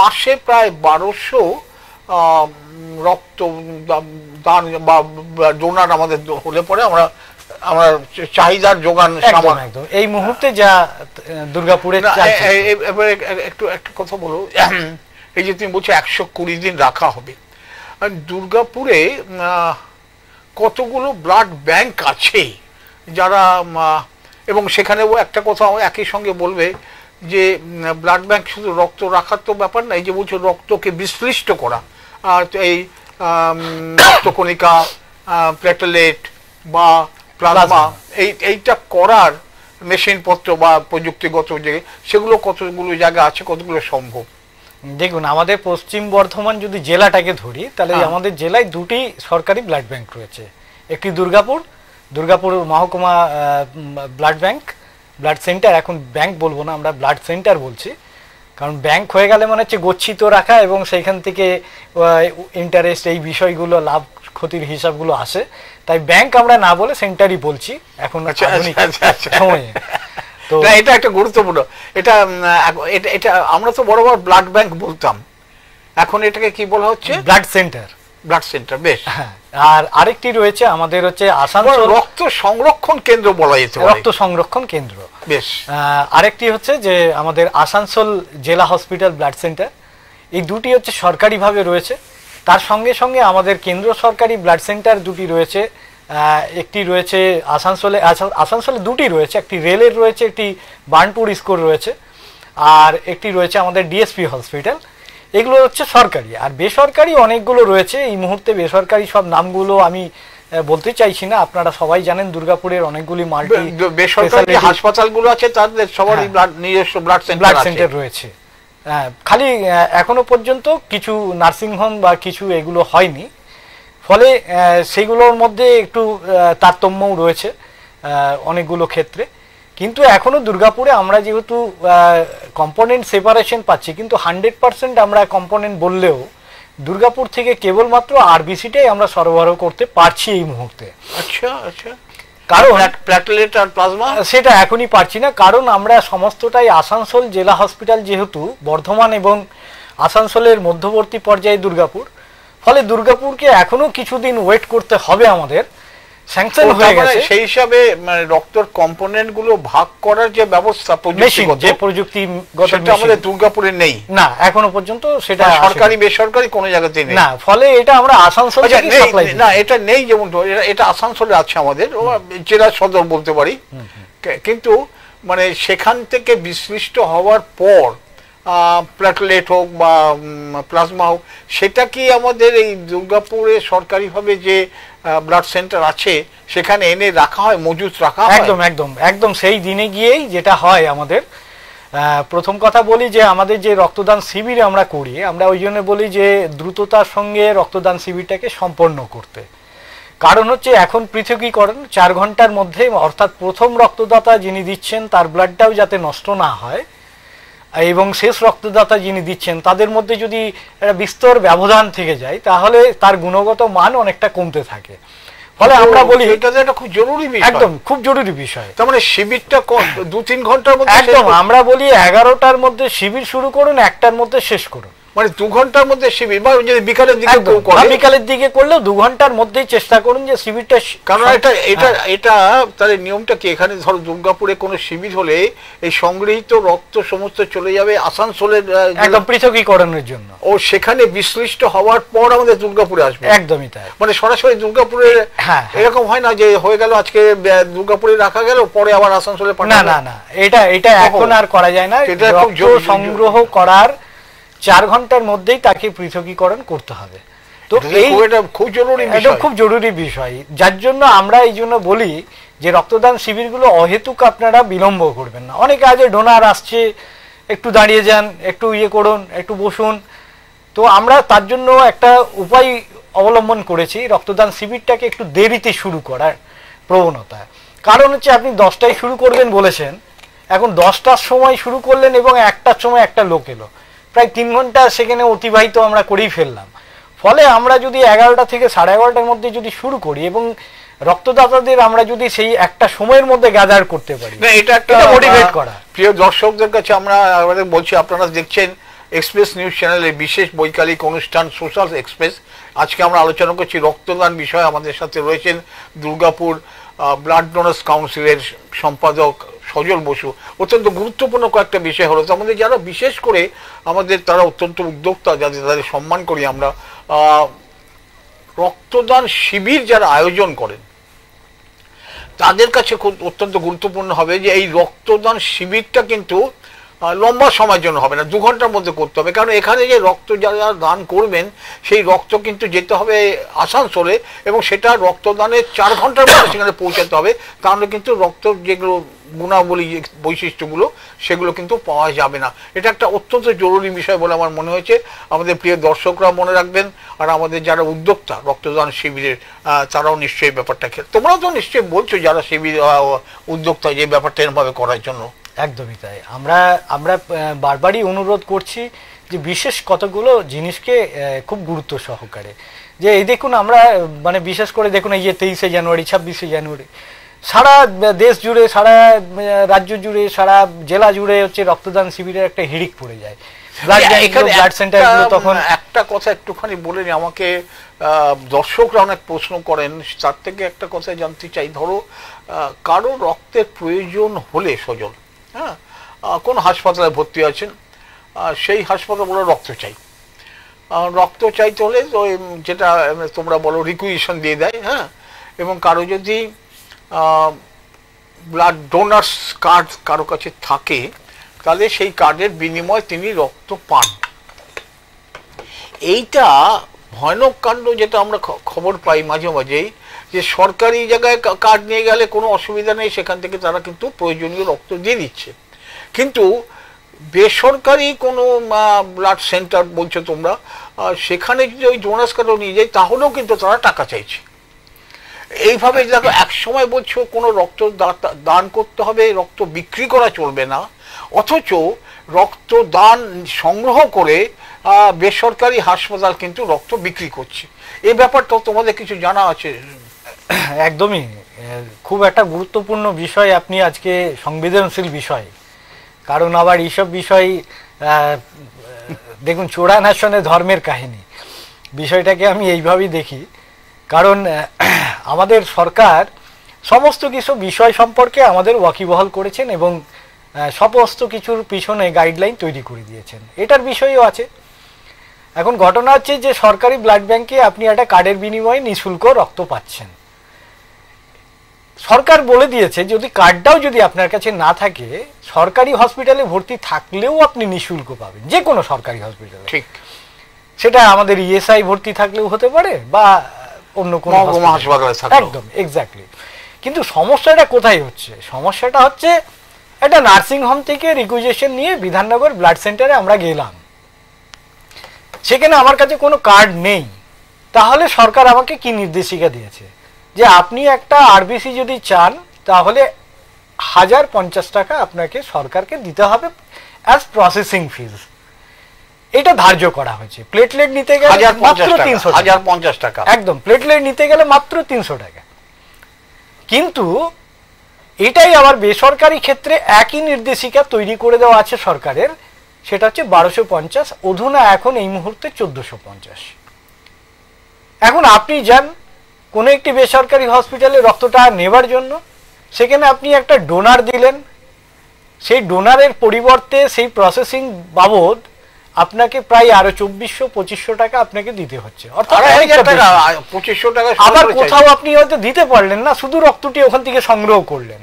মাসে প্রায় 1200 রক্ত দান বা ডোনার আমাদের হলে পরে আমরা চাহিদার যোগান একদম এই মুহূর্তে যা দুর্গাপুরে। এবারে একটু একটা কথা বলো, এই যে তুমি বলছো 120 দিন রাখা হবে, দুর্গাপুরে কতগুলো ব্লাড ব্যাংক আছে যারা, এবং সেখানেও একটা কথা একই সঙ্গে বলবে যে ব্লাড ব্যাংক শুধু রক্ত রাখার তো ব্যাপার না, এই যে বলছো রক্তকে বিশ্লিষ্ট করা, আর এই রক্তকণিকা, প্লেটলেট বা প্লাজমা, এইটা করার মেশিনপত্র বা প্রযুক্তিগত যে সেগুলো কতগুলো জায়গা আছে, কতগুলো সম্ভব? দেখুন, আমাদের পশ্চিম বর্ধমান যদি জেলাটাকে ধরি, তাহলে আমাদের জেলায় 2টি সরকারি ব্লাড ব্যাংক রয়েছে। একটি দুর্গাপুর মহকুমা ব্লাড ব্যাংক, ব্লাড সেন্টার, এখন ব্যাংক বলবো না, আমরা ব্লাড সেন্টার বলছি, কারণ ব্যাংক হয়ে গেলে মনে হচ্ছে গচ্ছিত রাখা এবং সেইখান থেকে ইন্টারেস্ট, এই বিষয়গুলো, লাভ ক্ষতির হিসাবগুলো আসে, তাই ব্যাংক আমরা না বলে সেন্টারই বলছি এখন সময়ে। তো এটা একটা গুরুত্বপূর্ণ, এটা আমরা তো বরাবর ব্লাড ব্যাংক বলতাম, এখন এটাকে কি বলা হচ্ছে? Blood centre. ব্লাড সেন্টার, বেশ। হ্যাঁ, আর আরেকটি রয়েছে আমাদের হচ্ছে আসানসোল রক্ত সংরক্ষণ কেন্দ্র বলা যেতে পারে, রক্ত সংরক্ষণ কেন্দ্র, বেশ। আরেকটি হচ্ছে যে আমাদের আসানসোল জেলা হসপিটাল ব্লাড সেন্টার। এই দুটি হচ্ছে সরকারিভাবে রয়েছে। তার সঙ্গে সঙ্গে আমাদের কেন্দ্র সরকারি ব্লাড সেন্টার দুটি রয়েছে। একটি রয়েছে আসানসোলে দুটি রয়েছে, একটি রেলের রয়েছে, একটি বার্নপুর স্কুল রয়েছে, আর একটি রয়েছে আমাদের ডিএসপি হসপিটাল। এগুলো হচ্ছে সরকারি। আর বেসরকারি অনেকগুলো রয়েছে। এই মুহূর্তে বেসরকারি সব নামগুলো আমি বলতে চাইছি না, আপনারা সবাই জানেন দুর্গাপুরের অনেকগুলি মাল্টি বেসরকারি হাসপাতালগুলো আছে, তাদের সবারই নিজস্ব ব্লাড সেন্টার রয়েছে। খালি এখনো পর্যন্ত কিছু নার্সিংহোম বা কিছু এগুলো হয়নি, ফলে সেগুলোর মধ্যে একটু তারতম্যও রয়েছে অনেকগুলো ক্ষেত্রে। কিন্তু এখনো দুর্গাপুরে আমরা যেহেতু কম্পোনেন্ট সেপারেশন পাচ্ছি, কিন্তু 100% আমরা কম্পোনেন্ট বললেও দুর্গাপুর থেকে কেবলমাত্র আরবিসিটাই আমরা সরবরাহ করতে পারছি এই মুহূর্তে। আচ্ছা আচ্ছা, কারণ প্ল্যাটেলেট আর প্লাজমা সেটা এখনই পারছি না, কারণ আমরা সমস্তটাই আসানসোল জেলা হসপিটাল, যেহেতু বর্ধমান এবং আসানসোলের মধ্যবর্তী পর্যায়ে দুর্গাপুর, ফলে দুর্গাপুরকে এখনো কিছুদিন ওয়েট করতে হবে আমাদের। স্যাংশন হয়ে গেছে, সেই হিসাবে মানে রক্তর কম্পোনেন্ট গুলো ভাগ করার যে ব্যবস্থা প্রযুক্তিগত, সেটা আমাদের দুর্গাপুরে নেই না এখনো পর্যন্ত, সেটা সরকারি বেসরকারি কোনো জায়গাতেই নেই না। ফলে এটা আমরা আসানসোল না, এটা নেই, যেমন এটা আসানসোলে আছে আমাদের জেলা সদর বলতে পারি, কিন্তু মানে সেখান থেকে বিশ্লিষ্ট হওয়ার পর প্ল্যাটলেট হোক বা প্লাজমা হোক, সেটা কি আমাদের এই দুর্গাপুরে সরকারিভাবে যে ব্লাড সেন্টার আছে সেখানে এনে রাখা হয়, মজুত রাখা হয়? একদম একদম একদম সেই দিনে গিয়েই যেটা হয় আমাদের। প্রথম কথা বলি যে আমাদের যে রক্তদান শিবির আমরা করি, আমরা ওই জন্য বলি যে দ্রুততার সঙ্গে রক্তদান শিবিরটাকে সম্পন্ন করতে। কারণ হচ্ছে এখন পৃথকীকরণ 4 ঘন্টার মধ্যে, অর্থাৎ প্রথম রক্তদাতা যিনি দিচ্ছেন তার ব্লাডটাও যাতে নষ্ট না হয়, এবং শেষ রক্তদাতা যিনি দিচ্ছেন তাদের মধ্যে যদি বিস্তর ব্যবধান থেকে যায়, তাহলে তার গুণগত মান অনেকটা কমতে থাকে। ফলে আমরা বলি এটা একটা খুব জরুরি বিষয়, একদম খুব জরুরি বিষয়। তার মানে শিবিরটা 2-3 ঘন্টার মধ্যে, একদম আমরা বলি 11টার মধ্যে শিবির শুরু করুন, 1টার মধ্যে শেষ করুন, মানে 2 ঘন্টার মধ্যে শিবির, বা যদি বিকালের দিকে বিকালের দিকে করলেও 2 ঘন্টার মধ্যেই চেষ্টা করুন যে শিবিরটা। কারণ এটা তাহলে নিয়মটা কি, এখানে ধরো দুর্গাপুরে কোনো শিবির হলে এই সংগৃহীত রক্ত সমস্ত চলে যাবে আসানসোলের একদম পৃথকীকরণের জন্য, ও সেখানে বিশ্লিষ্ট হওয়ার পর আমাদের দুর্গাপুরে আসবে। একদমই তাই, মানে সরাসরি দুর্গাপুরে এরকম হয় না যে হয়ে গেল আজকে দুর্গাপুরে রাখা গেল, পরে আবার আসানসোলে পাঠানো? না না না, এটা এখন আর করা যায় না। রক্ত সংগ্রহ করার 4 ঘন্টার মধ্যেই তাকে পৃথকীকরণ করতে হবে। তো এটা খুব জরুরি বিষয়, যার জন্য আমরা এই জন্য বলি যে রক্তদান শিবিরগুলো অহেতুক আপনারা বিলম্ব করবেন না। অনেকে আজ ডোনার আসছে, একটু দাঁড়িয়ে যান, একটু ইয়ে করুন, একটু বসুন। তো আমরা তার জন্য একটা উপায় অবলম্বন করেছি, রক্তদান শিবিরটাকে একটু দেরিতে শুরু করার প্রবণতা। কারণ হচ্ছে আপনি 10টায় শুরু করবেন বলেছেন, এখন 10টার সময় শুরু করলেন এবং 1টার সময় একটা লোক এলো, প্রায় 3 ঘন্টা সেখানে অতিবাহিত আমরা করেই ফেললাম। ফলে আমরা যদি 11টা থেকে 11:30টার মধ্যে যদি শুরু করি এবং রক্তদাতাদের আমরা যদি সেই একটা সময়ের মধ্যে গ্যাদার করতে পারি, এটা একটা মোটিভেট করা। প্রিয় দর্শকদের কাছে আমরা বলছি, আপনারা দেখছেন এক্সপ্রেস নিউজ চ্যানেলের বিশেষ বৈকালিক অনুষ্ঠান সোশ্যাল এক্সপ্রেস। আজকে আমরা আলোচনা করছি রক্তদান বিষয়ে। আমাদের সাথে রয়েছেন দুর্গাপুর ব্লাড ডোনার্স কাউন্সিলের সম্পাদক সজল বসু। অত্যন্ত গুরুত্বপূর্ণ কয়েকটা বিষয় হলো, আমাদের যারা বিশেষ করে আমাদের তারা অত্যন্ত উদ্যোক্তা, যাদের তাদের সম্মান করি আমরা, রক্তদান শিবির যারা আয়োজন করেন তাদের কাছে খুব অত্যন্ত গুরুত্বপূর্ণ হবে যে এই রক্তদান শিবিরটা কিন্তু লম্বা সময়ের জন্য হবে না, 2 ঘন্টার মধ্যে করতে হবে। কারণ এখানে যে রক্ত যারা দান করবেন সেই রক্ত কিন্তু যেতে হবে আসানসোলে, এবং সেটা রক্তদানের 4 ঘন্টার মধ্যে সেখানে পৌঁছাতে হবে। তাহলে কিন্তু রক্ত যেগুলো গুণাবলী বৈশিষ্ট্যগুলো সেগুলো কিন্তু পাওয়া যাবে না। এটা একটা অত্যন্ত জরুরি বিষয় বলে আমার মনে হয়েছে। আমাদের প্রিয় দর্শকরা মনে রাখবেন, আর আমাদের যারা উদ্যোক্তা রক্তদান শিবিরের তারাও নিশ্চয়ই ব্যাপারটা তোমরাও তো নিশ্চয়ই বলছো যারা শিবির উদ্যোক্তা, যে ব্যাপারটা এরভাবে করার জন্য। একদমই তাই, আমরা বারবারই অনুরোধ করছি যে বিশেষ কতগুলো জিনিসকে খুব গুরুত্ব সহকারে, যে এই দেখুন আমরা মানে বিশেষ করে দেখুন এই যে 23শে জানুয়ারি 26শে জানুয়ারি সারা দেশ জুড়ে, সারা রাজ্য জুড়ে, সারা জেলা জুড়ে হচ্ছে রক্তদান শিবিরের একটা হিড়িক পড়ে যায়। ব্লাড সেন্টারগুলো তখন একটা কথা একটুখানি বলে নি, আমাকে দর্শকরা অনেক প্রশ্ন করেন, তার থেকে একটা কথা জানতে চাই। ধরো কারো রক্তের প্রয়োজন হলে সজল, হ্যাঁ, কোন হাসপাতালে ভর্তি আছেন, সেই হাসপাতাল বলে রক্ত চাই, রক্ত চাইতে হলে ওই যেটা তোমরা বলো রিকুইজিশন দিয়ে দেয়, হ্যাঁ, এবং কারো যদি ব্লাড ডোনার্স কার্ড কারো কাছে থাকে তাহলে সেই কার্ডের বিনিময়ে তিনি রক্ত পান। এইটা ভয়ানক কাণ্ড যেটা আমরা খবর পাই মাঝে মাঝেই, যে সরকারি জায়গায় কার্ড নিয়ে গেলে কোনো অসুবিধা নেই, সেখান থেকে তারা কিন্তু প্রয়োজনীয় রক্ত দিয়ে দিচ্ছে, কিন্তু বেসরকারি কোনো ব্লাড সেন্টার বলছো তোমরা, সেখানে যদি ওই ডোনার্স কার্ডও নিয়ে যায় তাহলেও কিন্তু তারা টাকা চাইছে। এইভাবে দেখো, এক সময় বলছো কোনো রক্ত দান করতে হবে, রক্ত বিক্রি করা চলবে না, অথচ রক্ত দান সংগ্রহ করে বেসরকারি হাসপাতাল কিন্তু রক্ত বিক্রি করছে। এই ব্যাপারটা তোমাদের কিছু জানা আছে? একদমই, খুব একটা গুরুত্বপূর্ণ বিষয় আপনি আজকে, সংবেদনশীল বিষয়, কারণ আবার এইসব বিষয় দেখুন চোরা নাশনে ধর্মের কাহিনী, বিষয়টাকে আমি এইভাবেই দেখি। কারণ আমাদের সরকার সমস্ত কিছু বিষয় সম্পর্কে আমাদের ওয়াকিবহাল করেছেন এবং সমস্ত কিছুর পিছনে গাইডলাইন তৈরি করে দিয়েছেন, এটার বিষয়ও আছে। এখন ঘটনা হচ্ছে যে সরকারি ব্লাড ব্যাংকে আপনি একটা কার্ডের বিনিময়ে নিঃশুল্ক রক্ত পাচ্ছেন। সরকার বলে দিয়েছে যদি কার্ডটাও যদি আপনার কাছে না থাকে, সরকারি হসপিটালে ভর্তি থাকলেও আপনি নিঃশুল্ক পাবেন, যে কোনো সরকারি হসপিটালে। ঠিক, সেটা আমাদের ইএসআই ভর্তি থাকলেও হতে পারে বা অন্য কোনো হাসপাতালে, একদম এক্স্যাক্টলি। কিন্তু সমস্যাটা কোথায় হচ্ছে? সমস্যাটা হচ্ছে একটা নার্সিং হোম থেকে রিকুইজিশন নিয়ে বিধাননগর ব্লাড সেন্টারে আমরা গেলাম, সেখানে আমার কাছে কোনো কার্ড নেই, তাহলে সরকার আমাকে কি নির্দেশিকা দিয়েছে যে আপনি একটা আরবিসি যদি চান তাহলে 1050 টাকা আপনাকে সরকারকে দিতে হবে অ্যাজ প্রসেসিং ফিজ। এটা ধার্য করা হয়েছে। প্লেটলেট নিতে গেলে মাত্র 1050 টাকা, একদম, প্লেটলেট নিতে গেলে মাত্র 300 টাকা। কিন্তু এটাই আবার বেসরকারি ক্ষেত্রে একই নির্দেশিকা তৈরি করে দেওয়া আছে সরকারের, সেটা হচ্ছে 1250, অধুনা এখন এই মুহূর্তে 1450। এখন আপনি যান কোনো একটি বেসরকারি হসপিটালে রক্তটা নেবার জন্য, সেখানে আপনি একটা ডোনার দিলেন, সেই ডোনারের পরিবর্তে সেই প্রসেসিং বাবদ আপনাকে প্রায় আরো 2400-2500 টাকা আপনাকে দিতে হচ্ছে, অর্থাৎ 2500 টাকা। আবার কোথাও আপনি হয়তো দিতে পারলেন না, শুধু রক্তটি ওখান থেকে সংগ্রহ করলেন,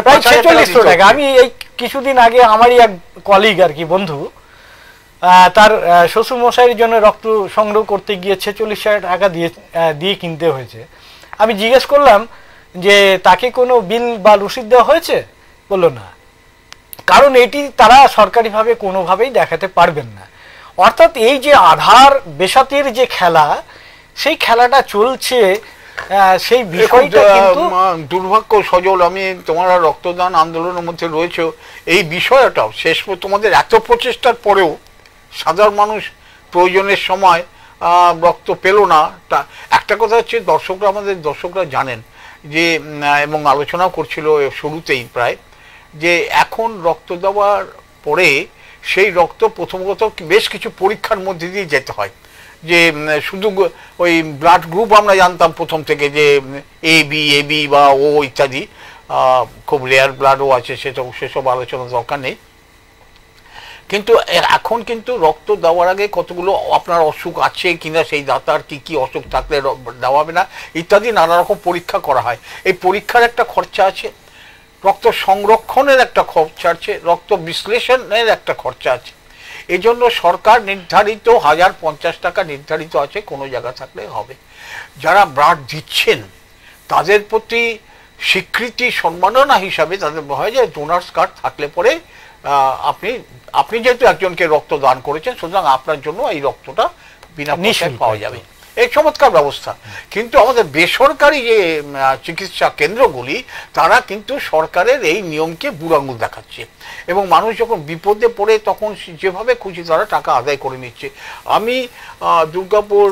প্রায় 4600 টাকা। আমি এই কিছুদিন আগে আমারই এক কলিগ আর কি, বন্ধু, তার শ্বশুরমশাইয়ের জন্য রক্ত সংগ্রহ করতে গিয়ে 46,000 টাকা দিয়ে কিনতে হয়েছে। আমি জিজ্ঞেস করলাম যে তাকে কোনো বিল বা রসিদ দেওয়া হয়েছে? বললো না, কারণ এটি তারা সরকারিভাবে কোনোভাবেই দেখাতে পারবেন না। অর্থাৎ এই যে আধার বেসাতির যে খেলা, সেই খেলাটা চলছে, সেই বিষয়টা কিন্তু দুর্ভাগ্য। সজল, আমি তোমরা রক্তদান আন্দোলনের মধ্যে রয়েছে, এই বিষয়টাও শেষ তোমাদের এত প্রচেষ্টার পরেও সাধারণ মানুষ প্রয়োজনের সময় রক্ত পেল না। তা একটা কথা হচ্ছে, আমাদের দর্শকরা জানেন যে, এবং আলোচনাও করছিল শুরুতেই প্রায়, যে এখন রক্ত দেওয়ার পরে সেই রক্ত প্রথমত বেশ কিছু পরীক্ষার মধ্যে দিয়ে যেতে হয়। যে শুধু ওই ব্লাড গ্রুপ আমরা জানতাম প্রথম থেকে যে এবি বা ও ইত্যাদি, খুব রেয়ার ব্লাডও আছে, সেসব আলোচনার দরকার নেই। কিন্তু এখন কিন্তু রক্ত দেওয়ার আগে কতগুলো আপনার অসুখ আছে কিনা, সেই দাতার কি কি অসুখ থাকলে দেওয়া হবে না ইত্যাদি নানা রকম পরীক্ষা করা হয়। এই পরীক্ষার একটা খরচা আছে, রক্ত সংরক্ষণের একটা খরচা আছে, রক্ত বিশ্লেষণের একটা খরচা আছে। এই জন্য সরকার নির্ধারিত 1050 টাকা নির্ধারিত আছে, কোনো জায়গা থাকলে হবে। যারা ব্লাড দিচ্ছেন তাদের প্রতি স্বীকৃতি সম্মাননা হিসাবে তাদের বলা হয় যে ডোনার্স কার্ড থাকলে পরে আপনি যেহেতু একজনকে রক্ত দান করেছেন, সুতরাং আপনার জন্য এই রক্তটা বিনা পয়সায় পাওয়া যাবে। এই চমৎকার ব্যবস্থা। কিন্তু আমাদের বেসরকারি যে চিকিৎসা কেন্দ্রগুলি, তারা কিন্তু সরকারের এই নিয়মকে বুড়ো আঙুল দেখাচ্ছে, এবং মানুষ যখন বিপদে পড়ে তখন যেভাবে খুশি তারা টাকা আদায় করে নিচ্ছে। আমি দুর্গাপুর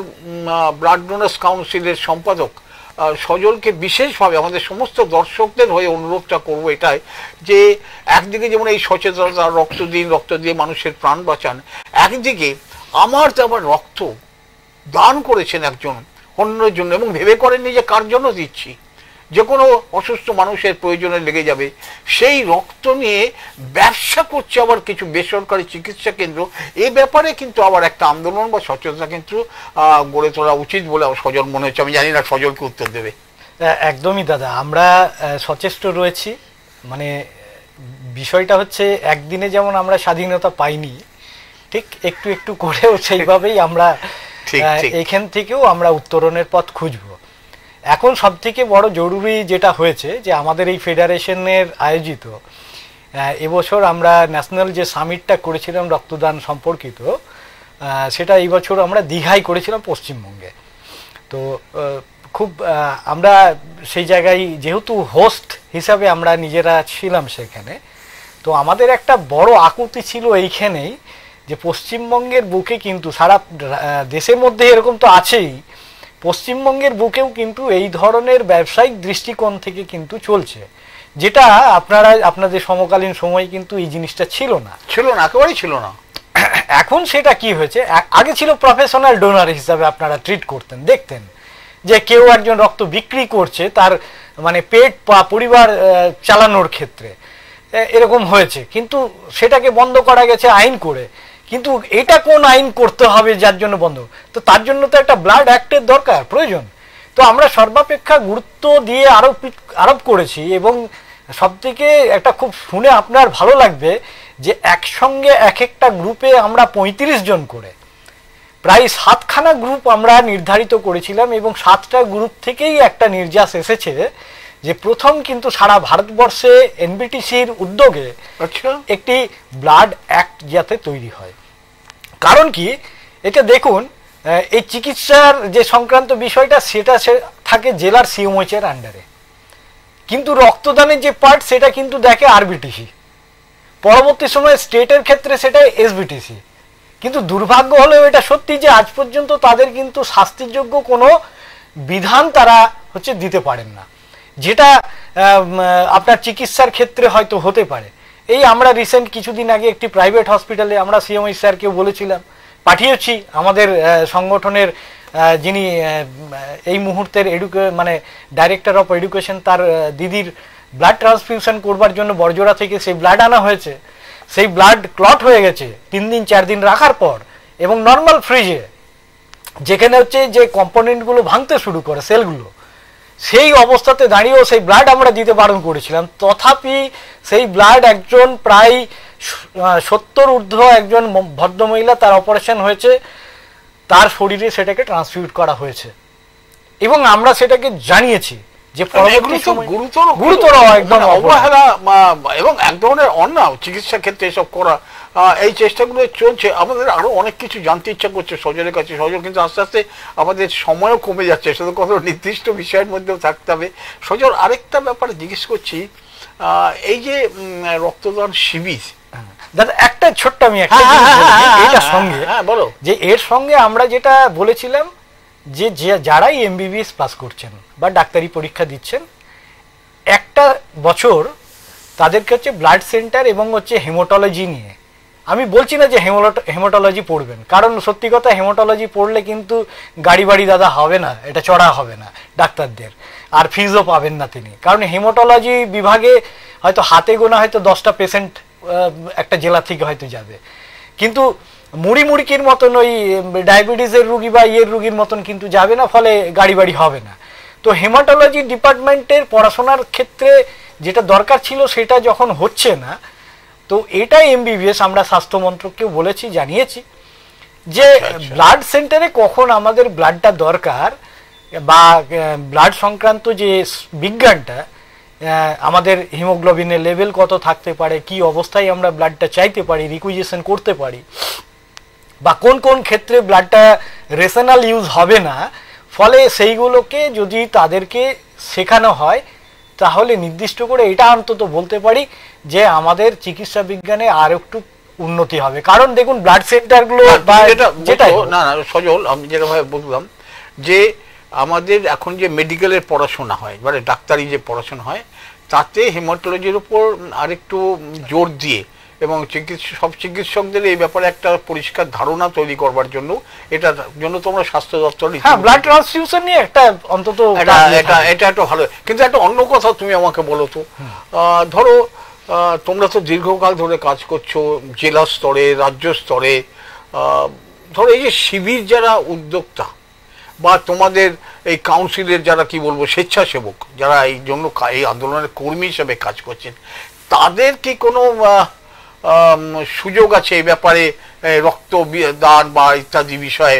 ব্লাড ডোনার্স কাউন্সিলের সম্পাদক সজলকে বিশেষভাবে আমাদের সমস্ত দর্শকদের হয়ে অনুরোধটা করব এটাই, যে একদিকে যেমন এই সচেতনতা, রক্ত দিয়ে মানুষের প্রাণ বাঁচান, একদিকে আমার তো আবার রক্ত দান করেছেন একজন অন্যের জন্য, এবং ভেবে করেননি যে কার জন্য দিচ্ছি, যে কোনো অসুস্থ মানুষের প্রয়োজনে লেগে যাবে, সেই রক্ত নিয়ে ব্যবসা করছে আবার কিছু বেসরকারি চিকিৎসা কেন্দ্র। এই ব্যাপারে কিন্তু আবার একটা আন্দোলন বা সচেতনতা কিন্তু গড়ে তোলা উচিত বলে সজল মনে হচ্ছে। আমি জানি না সজলকে উত্তর দেবে। একদমই দাদা, আমরা সচেষ্ট রয়েছি। মানে বিষয়টা হচ্ছে, একদিনে যেমন আমরা স্বাধীনতা পাইনি, ঠিক একটু একটু করেও সেইভাবেই আমরা এখান থেকেও আমরা উত্তরণের পথ খুঁজব। এখন সব থেকে বড় জরুরি যেটা হয়েছে, যে আমাদের এই ফেডারেশনের আয়োজিত এবছর আমরা ন্যাশনাল যে সামিটটা করেছিলাম রক্তদান সম্পর্কিত, সেটা এই বছর আমরা দীঘায় করেছিলাম পশ্চিমবঙ্গে। তো খুব আমরা সেই জায়গায় যেহেতু হোস্ট হিসাবে আমরা নিজেরা ছিলাম সেখানে, তো আমাদের একটা বড় আকুতি ছিল এইখানেই, যে পশ্চিমবঙ্গের বুকে কিন্তু সারা দেশের মধ্যে এরকম তো আছেই, পশ্চিমবঙ্গের বুকেও কিন্তু এই ধরনের ব্যবসায়িক দৃষ্টিকোণ থেকে কিন্তু চলছে, যেটা আপনাদের সমকালীন সময় কিন্তু এই জিনিসটা ছিল না, একেবারেই ছিল না। এখন সেটা কি হয়েছে, আগে ছিল প্রফেশনাল ডোনার হিসাবে আপনারা ট্রিট করতেন, দেখতেন যে কেউ একজন রক্ত বিক্রি করছে তার মানে পেট বা পরিবার চালানোর ক্ষেত্রে, এরকম হয়েছে। কিন্তু সেটাকে বন্ধ করা গেছে আইন করে। কিন্তু এটা কোন আইন করতে হবে যার জন্য বন্ধ? তো তার জন্য তো একটা ব্লাড অ্যাক্টের দরকার, প্রয়োজন। তো আমরা সর্বাপেক্ষা গুরুত্ব দিয়ে আরোপ করেছি, এবং সব থেকে একটা খুব শুনে আপনার ভালো লাগবে যে একসঙ্গে এক একটা গ্রুপে আমরা 35 জন করে প্রায় 7খানা গ্রুপ আমরা নির্ধারিত করেছিলাম, এবং 7টা গ্রুপ থেকেই একটা নির্যাস এসেছে যে প্রথম কিন্তু সারা ভারতবর্ষে এনবিটিসির উদ্যোগে একটি ব্লাড অ্যাক্ট যাতে তৈরি হয়। কারণ কি, এটা দেখুন, এই চিকিৎসার যে সংক্রান্ত বিষয়টা সেটা থাকে জেলার সিএমওএইচ এর আন্ডারে, কিন্তু রক্তদানের যে পার্ট সেটা কিন্তু দেখে আরবিটিসি, পরবর্তী সময়ে স্টেটের ক্ষেত্রে সেটা এসবিটিসি। কিন্তু দুর্ভাগ্য হলেও এটা সত্যি যে আজ পর্যন্ত তাদের কিন্তু শাস্তিযোগ্য কোনো বিধান তারা দিতে পারেন না, যেটা আপনার চিকিৎসার ক্ষেত্রে হয়তো হতে পারে। এই আমরা রিসেন্ট কিছুদিন আগে একটি প্রাইভেট হসপিটালে আমরা সিএমওই স্যারকেও বলেছিলাম, পাঠিয়েছি আমাদের সংগঠনের যিনি এই মুহূর্তের মানে ডাইরেক্টর অফ এডুকেশন, তার দিদির ব্লাড ট্রান্সফিউশন করবার জন্য বড়জোড়া থেকে সেই ব্লাড আনা হয়েছে। সেই ব্লাড ক্লট হয়ে গেছে 3 দিন 4 দিন রাখার পর, এবং নর্মাল ফ্রিজে, যেখানে যে কম্পোনেন্টগুলো ভাঙতে শুরু করে সেলগুলো, সেই অবস্থাতে দাঁড়িয়েও সেই ব্লাড আমরা দিতে বারণ করেছিলাম। তথাপি সেই ব্লাড একজন প্রায় 70 ঊর্ধ্ব একজন ভদ্রমহিলা, তার অপারেশন হয়েছে, তার শরীরে সেটাকে ট্রান্সফিউট করা হয়েছে, এবং আমরা সেটাকে জানিয়েছি যে গুরুতর একদম অবহেলা এবং এক ধরনের অন্যায় চিকিৎসা ক্ষেত্রে এসব করা। এই চেষ্টাগুলো চলছে। আমাদের আরো অনেক কিছু জানতে ইচ্ছা করছে সজলের কাছে। সজল কিন্তু আস্তে আস্তে আমাদের সময়ও কমে যাচ্ছে, শুধু কোনো নির্দিষ্ট বিষয়ের মধ্যেও থাকতে হবে। সজল, আরেকটা ব্যাপারে জিজ্ঞেস করছি, এই যে রক্তদান শিবির, দাদা একটা ছোট্ট আমি এটার সঙ্গে বলো, যে এর সঙ্গে আমরা যেটা বলেছিলাম যে যারাই এমবিবিএস পাস করছেন বা ডাক্তারি পরীক্ষা দিচ্ছেন, একটা বছর তাদেরকে ব্লাড সেন্টার এবং হেমাটোলজি নিয়ে, আমি বলছি না যে হেমাটোলজি পড়বেন, কারণ সত্যি কথা হেমাটোলজি পড়লে কিন্তু গাড়ি বাড়ি দাদা হবে না, এটা চড়া হবে না ডাক্তারদের, আর ফিজও পাবেন না তিনি। কারণ হেমাটোলজি বিভাগে হয়তো হাতে গোনা হয়তো 10টা পেশেন্ট একটা জেলা থেকে হয়তো যাবে, কিন্তু মুড়িকির মতন ওই ডায়াবেটিসের রুগী বা রুগীর মতন কিন্তু যাবে না, ফলে গাড়ি বাড়ি হবে না। তো হেমাটোলজি ডিপার্টমেন্টের পড়াশোনার ক্ষেত্রে যেটা দরকার ছিল সেটা যখন হচ্ছে না, তো এটা এমবিবিএস আমরা স্বাস্থ্য মন্ত্রককেও বলেছি, জানিয়েছি যে ব্লাড সেন্টারে কখন আমাদের ব্লাডটা দরকার, বা ব্লাড সংক্রান্ত যে বিজ্ঞানটা, আমাদের হিমোগ্লোবিনের লেভেল কত থাকতে পারে, কি অবস্থায় আমরা ব্লাডটা চাইতে পারি, রিকুইজিশন করতে পারি, বা কোন কোন ক্ষেত্রে ব্লাডটা রেশনাল ইউজ হবে না, ফলে সেইগুলোকে যদি তাদেরকে শেখানো হয় তাহলে নির্দিষ্ট করে এটা অন্তত বলতে পারি যে আমাদের চিকিৎসা বিজ্ঞানে আর একটু উন্নতি হবে। কারণ দেখুন ব্লাড সেন্টারগুলো সজল, আমি যেভাবে বুঝলাম যে আমাদের এখন যে মেডিকেলের পড়াশোনা হয়, মানে ডাক্তারি যে পড়াশোনা হয়, তাতে হেমাটোলজির উপর আরেকটু জোর দিয়ে এবং সব চিকিৎসকদের এই ব্যাপারে একটা পরিষ্কার ধারণা তৈরি করবার জন্য, এটার জন্য তোমরা স্বাস্থ্য দপ্তর ব্লাড ট্রান্সফিউশন নিয়ে একটা অন্তত এটা একটা ভালো। কিন্তু একটা অন্য কথা তুমি আমাকে বলো তো, ধরো তোমরা তো দীর্ঘকাল ধরে কাজ করছো জেলা স্তরে, রাজ্য স্তরে, ধরো এই যে শিবির যারা উদ্যোক্তা বা তোমাদের এই কাউন্সিলের যারা কি বলবো স্বেচ্ছাসেবক, যারা এই জন্য এই আন্দোলনের কর্মী হিসেবে কাজ করছেন, তাদের কি কোনো সুযোগ আছে এই ব্যাপারে, রক্ত দান বা ইত্যাদি বিষয়ে?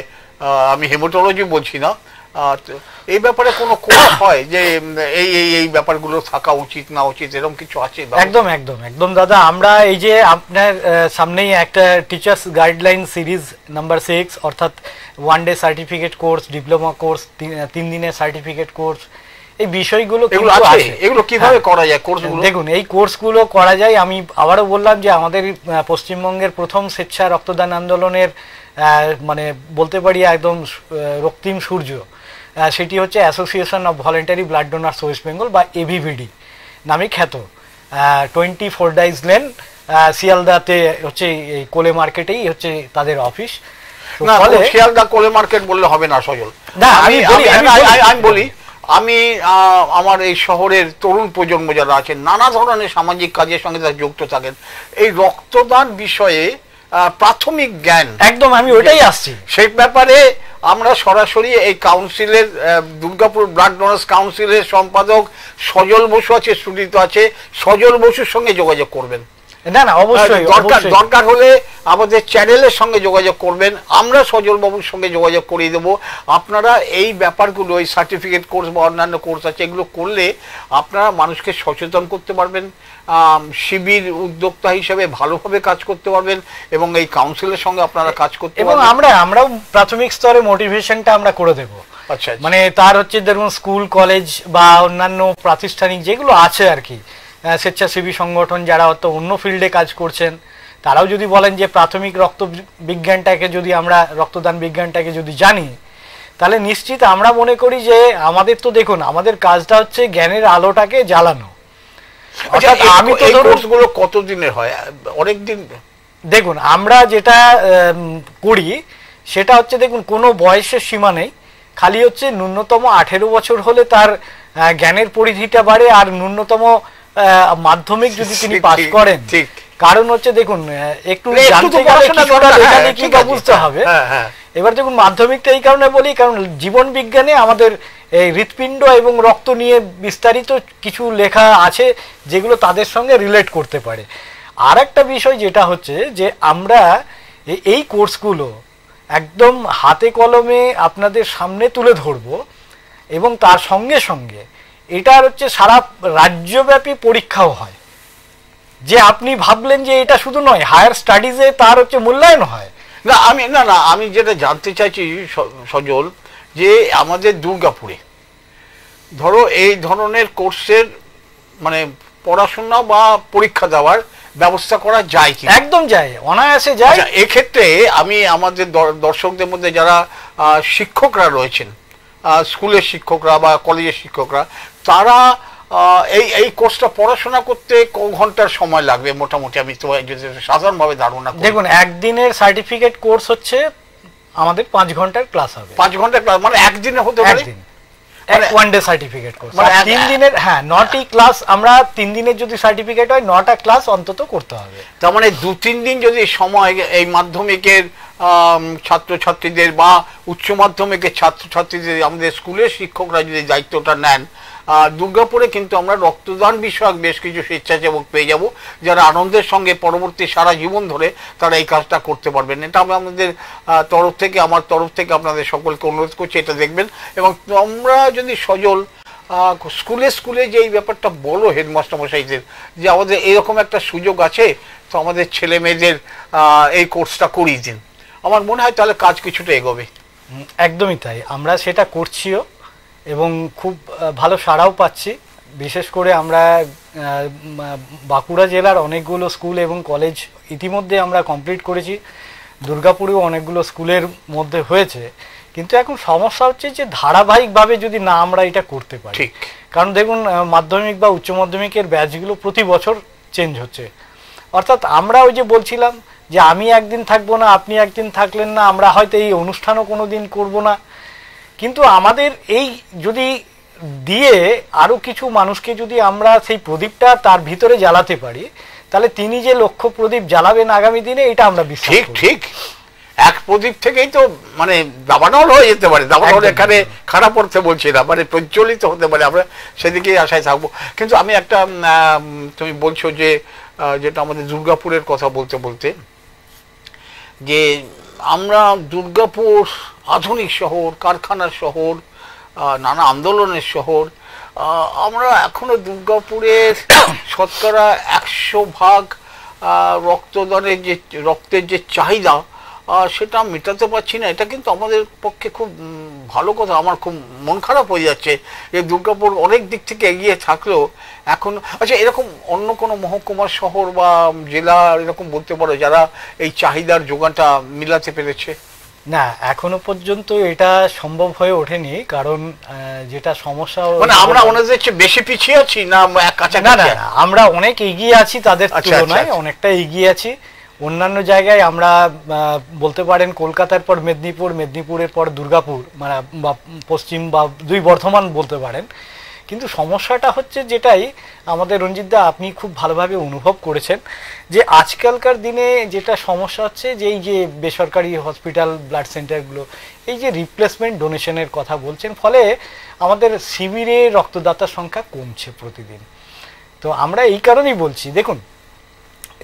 আমি হেমাটোলজি বলছি না, এই ব্যাপারে কোনো কোর্স হয় যে এই এই এই ব্যাপারগুলো থাকা উচিত না উচিত, এরকম কিছু আছে? একদম একদম একদম দাদা, আমরা এই যে আপনার সামনেই একটা টিচার্স গাইডলাইন সিরিজ নাম্বার 6, অর্থাৎ 1 day certificate course, diploma course, 3 দিনের সার্টিফিকেট কোর্স, এই বিষয়গুলো এগুলো কিভাবে করা যায় কোর্সগুলো? দেখুন, এই কোর্সগুলো করা যায়, আমি আবারও বললাম যে আমাদের পশ্চিমবঙ্গের প্রথম স্বেচ্ছা রক্তদান আন্দোলনের মানে বলতে পারি একদম রক্তিম সূর্য, সেটি হচ্ছে association of voluntary blood donors West Bengal বা এভিভিডি নামে খ্যাত। 24 ডাইজ লেন, শিয়ালদাতে হচ্ছে এই কোলে মার্কেটেই হচ্ছে তাদের অফিস। শিয়ালদা কোলে মার্কেট বললে হবে না সজল, আমি বলি, আমি আমার এই শহরের তরুণ প্রজন্ম যারা আছেন, নানা ধরনের সামাজিক কাজের সঙ্গে তারা যুক্ত থাকেন, এই রক্তদান বিষয়ে প্রাথমিক জ্ঞান, একদম আমি ওইটাই আসছি সেই ব্যাপারে আমরা সরাসরি এই কাউন্সিলের, দুর্গাপুর ব্লাড ডোনার্স কাউন্সিলের সম্পাদক সজল বসু আছে, স্টুডিওতে আছে, সজল বসুর সঙ্গে যোগাযোগ করবেন। না না, অবশ্যই দরকার হলে আমাদের চ্যানেলের সঙ্গে যোগাযোগ করবেন, আমরা সজল বাবুর সঙ্গে যোগাযোগ করিয়ে দেবো। আপনারা এই ব্যাপারগুলো, এই সার্টিফিকেট কোর্স বা অন্যান্য কোর্স আছে, এগুলো করলে আপনারা মানুষকে সচেতন করতে পারবেন, শিবির উদ্যোক্তা হিসেবে ভালোভাবে কাজ করতে পারবেন এবং এই কাউন্সিলের সঙ্গে আপনারা কাজ করতে পারবেন। এবং আমরাও প্রাথমিক স্তরে মোটিভেশনটা আমরা করে দেবো। আচ্ছা, মানে তার হচ্ছে ধরুন স্কুল কলেজ বা অন্যান্য প্রাতিষ্ঠানিক যেগুলো আছে আর কি, স্বেচ্ছাসেবী সংগঠন যারা হয়তো অন্য ফিল্ডে কাজ করছেন, তারাও যদি বলেন যে প্রাথমিক রক্ত বিজ্ঞানটাকে যদি আমরা, রক্তদান বিজ্ঞানটাকে যদি জানি, তাহলে নিশ্চিত আমরা মনে করি যে আমাদের তো দেখুন, আমাদের কাজটা হচ্ছে জ্ঞানের আলোটাকে জ্বালানো। আমি তো কোর্সগুলো কতদিনের হয়? অনেক দিন। দেখুন, আমরা যেটা করি সেটা হচ্ছে, দেখুন কোনো বয়সের সীমা নেই, খালি হচ্ছে ন্যূনতম 18 বছর হলে তার জ্ঞানের পরিধিটা বাড়ে, আর ন্যূনতম মাধ্যমিক যদি তিনি পাস করেন। কারণ হচ্ছে দেখুন, একটু জানতে গেলে কিছুটা লেখালেখি বুঝতে হবে। এবার দেখুন, মাধ্যমিকটা এই কারণে বলি, কারণ জীবন বিজ্ঞানে আমাদের এই হৃৎপিণ্ড এবং রক্ত নিয়ে বিস্তারিত কিছু লেখা আছে যেগুলো তাদের সঙ্গে রিলেট করতে পারে। আর একটা বিষয় যেটা হচ্ছে যে আমরা এই কোর্সগুলো একদম হাতে কলমে আপনাদের সামনে তুলে ধরবো, এবং তার সঙ্গে সঙ্গে এটার হচ্ছে সারা রাজ্যব্যাপী পরীক্ষাও হয়। যে আপনি ভাবলেন যে এটা শুধু নয়, হায়ার স্টাডিজে তার হচ্ছে মূল্যায়ন হয়। আমি যেটা জানতে চাইছি সজল, যে আমাদের দুর্গাপুরে ধরো এই ধরনের কোর্সের মানে পড়াশোনা বা পরীক্ষা দেওয়ার ব্যবস্থা করা যায় কি? একদম যায়, অনায়াসে যায়। এক্ষেত্রে আমি আমাদের দর্শকদের মধ্যে যারা শিক্ষকরা রয়েছেন, স্কুলের শিক্ষকরা বা কলেজের শিক্ষকরা, তারা এই কোর্সটা পড়াশোনা করতে ক ঘন্টার সময় লাগবে মোটামুটি? আমি তো সাধারণভাবে ধারণা করি। দেখুন, একদিনের সার্টিফিকেট কোর্স হচ্ছে আমাদের 5 ঘন্টার ক্লাস হবে। 5 ঘন্টার ক্লাস মানে একদিনে হতে পারে? ওয়ান ডে সার্টিফিকেট কোর্স, মানে 3 দিনের। হ্যাঁ, 9টি ক্লাস। আমরা 3 দিনের যদি সার্টিফিকেট হয় 9টা ক্লাস অন্তত করতে হবে। তার মানে 2-3 দিন যদি সময় এই মাধ্যমিকের ছাত্রছাত্রীদের বা উচ্চ মাধ্যমিকের ছাত্রছাত্রীদের, আমাদের স্কুলের শিক্ষকরা যদি দায়িত্বটা নেন, দুর্গাপুরে কিন্তু আমরা রক্তদান বিষয়ক বেশ কিছু স্বেচ্ছাসেবক পেয়ে যাব, যারা আনন্দের সঙ্গে পরবর্তী সারা জীবন ধরে তারা এই কাজটা করতে পারবেন। এটা আমি আমাদের তরফ থেকে, আমার তরফ থেকে আপনাদের সকলকে অনুরোধ করছি, এটা দেখবেন। এবং তোমরা যদি সজল স্কুলে যে এই ব্যাপারটা বলো হেডমাস্টার মশাইদের, যে আমাদের এরকম একটা সুযোগ আছে, তো আমাদের ছেলে মেয়েদের এই কোর্সটা করিয়ে দিন, আমার মনে হয় তাহলে কাজ কিছুটা এগোবে। একদমই তাই, আমরা সেটা করছিও এবং খুব ভালো সাড়াও পাচ্ছি। বিশেষ করে আমরা বাঁকুড়া জেলার অনেকগুলো স্কুল এবং কলেজ ইতিমধ্যে আমরা কমপ্লিট করেছি, দুর্গাপুরেও অনেকগুলো স্কুলের মধ্যে হয়েছে, কিন্তু এখন সমস্যা হচ্ছে যে ধারাবাহিকভাবে যদি না আমরা এটা করতে পারি, কারণ দেখুন মাধ্যমিক বা উচ্চ মাধ্যমিকের ব্যাচগুলো প্রতি বছর চেঞ্জ হচ্ছে। অর্থাৎ আমরা ওই যে বলছিলাম যে আমি একদিন থাকবো না, আপনি একদিন থাকলেন না, আমরা হয়তো এই অনুষ্ঠানও কোনো দিন করবো না, কিন্তু আমাদের এই যদি দিয়ে আরো কিছু মানুষকে যদি আমরা সেই প্রদীপটা তার ভিতরে জ্বালাতে পারি, তাহলে তিনি যে লক্ষ্য প্রদীপ জ্বালাবেন আগামী দিনে, এটা আমরা বিশ্বাস করি। ঠিক এক প্রদীপ থেকেই তো মানে দাবানল হয়ে যেতে পারে। দাবানল এখানে খারাপ অর্থে বলছি না, মানে প্রজ্বলিত হতে পারে, আমরা সেদিকেই আশায় থাকবো। কিন্তু আমি একটা তুমি বলছো যে যেটা আমাদের দুর্গাপুরের কথা বলতে বলতে, যে আমরা দুর্গাপুর আধুনিক শহর, কারখানার শহর, নানা আন্দোলনের শহর, আমরা এখনো দুর্গাপুরের শতকরা 100% রক্তদানের যে রক্তের যে চাহিদা সেটা মেটাতে পারছি না। এটা কিন্তু আমাদের পক্ষে খুব ভালো কথা। আমার খুব মন খারাপ হয়ে যাচ্ছে যে দুর্গাপুর অনেক দিক থেকে এগিয়ে থাকলেও এখন, আচ্ছা এরকম অন্য কোনো মহকুমার শহর বা জেলা এরকম বলতে পারো যারা এই চাহিদার যোগানটা মিলাতে পেরেছে? না, এখনো পর্যন্ত এটা সম্ভব হয়ে ওঠেনি, কারণ যেটা সমস্যা, মানে আমরা ওনাদের চেয়ে বেশি পিছিয়ে আছি না কাছাকাছি? না, আমরা অনেক এগিয়ে আছি তাদের তুলনায়, অনেকটা এগিয়ে আছি। অন্যান্য জায়গায় আমরা বলতে পারেন কলকাতার পর মেদিনীপুর, মেদিনীপুরের পর দুর্গাপুর, মানে পশ্চিম বা দুই বর্ধমান বলতে পারেন। কিন্তু সমস্যাটা হচ্ছে যেটাই আমাদের রঞ্জিতদা আপনি খুব ভালোভাবে অনুভব করেছেন, যে আজকালকার দিনে যেটা সমস্যা হচ্ছে যে এই যে বেসরকারি হসপিটাল, ব্লাড সেন্টারগুলো এই যে রিপ্লেসমেন্ট ডোনেশনের কথা বলছেন, ফলে আমাদের শিবিরে রক্তদাতার সংখ্যা কমছে প্রতিদিন। তো আমরা এই কারণেই বলছি, দেখুন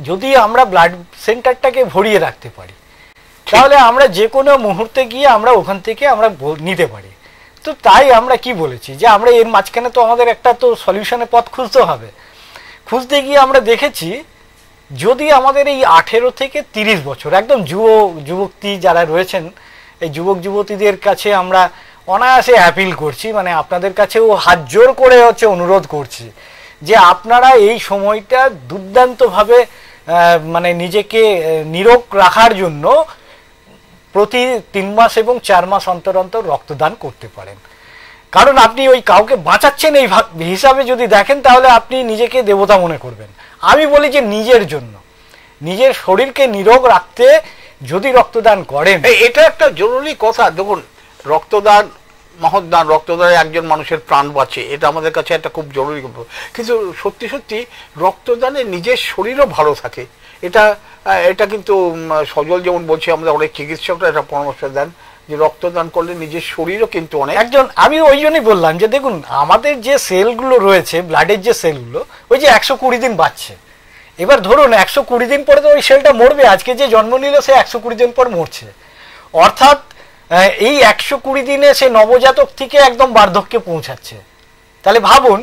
যদি আমরা ব্লাড সেন্টারটাকে ভরিয়ে রাখতে পারি, তাহলে আমরা যে কোনো মুহূর্তে গিয়ে আমরা ওখান থেকে আমরা নিতে পারি। তো তাই আমরা কি বলেছি যে আমরা এর মাঝখানে তো আমাদের একটা তো সলিউশনের পথ খুঁজতে হবে। খুঁজতে গিয়ে আমরা দেখেছি যদি আমাদের এই 18 থেকে 30 বছর একদম যুবতী যারা রয়েছেন, এই যুবক যুবতীদের কাছে আমরা অনায়াসে অ্যাপিল করছি, মানে আপনাদের কাছেও হাত জোর করে অনুরোধ করছি যে আপনারা এই সময়টা দুর্দান্তভাবে মানে নিজেকে নিরোগ রাখার জন্য প্রতি 3 মাস এবং 4 মাস অন্তর অন্তর রক্তদান করতে পারেন। কারণ আপনি ওই কাউকে বাঁচাচ্ছেন এই হিসাবে যদি দেখেন, তাহলে আপনি নিজেকে দেবতা মনে করবেন। আমি বলি যে নিজের জন্য, নিজের শরীরকে নিরোগ রাখতে যদি রক্তদান করেন, এটা একটা জরুরি কথা। দেখুন রক্তদান মহৎদান, রক্তদানে একজন মানুষের প্রাণ বাঁচে, এটা আমাদের কাছে একটা খুব জরুরি। কিন্তু সত্যি সত্যি রক্তদানে নিজের শরীরও ভালো থাকে। এটা কিন্তু সজল যেমন বলছে, আমাদের অনেক চিকিৎসকরা এটা পরামর্শ দেন যে রক্তদান করলে নিজের শরীরও কিন্তু অনেক আমি ওই জন্যই বললাম যে দেখুন আমাদের যে সেলগুলো রয়েছে, ব্লাডের যে সেলগুলো, ওই যে 120 দিন বাঁচছে। এবার ধরুন 120 দিন পরে তো ওই সেলটা মরবে। আজকে যে জন্ম নিল সে 120 দিন পর মরছে। অর্থাৎ এই 120 দিনে সে নবজাতক থেকে একদম বার্ধক্যে পৌঁছাচ্ছে। তাহলে ভাবুন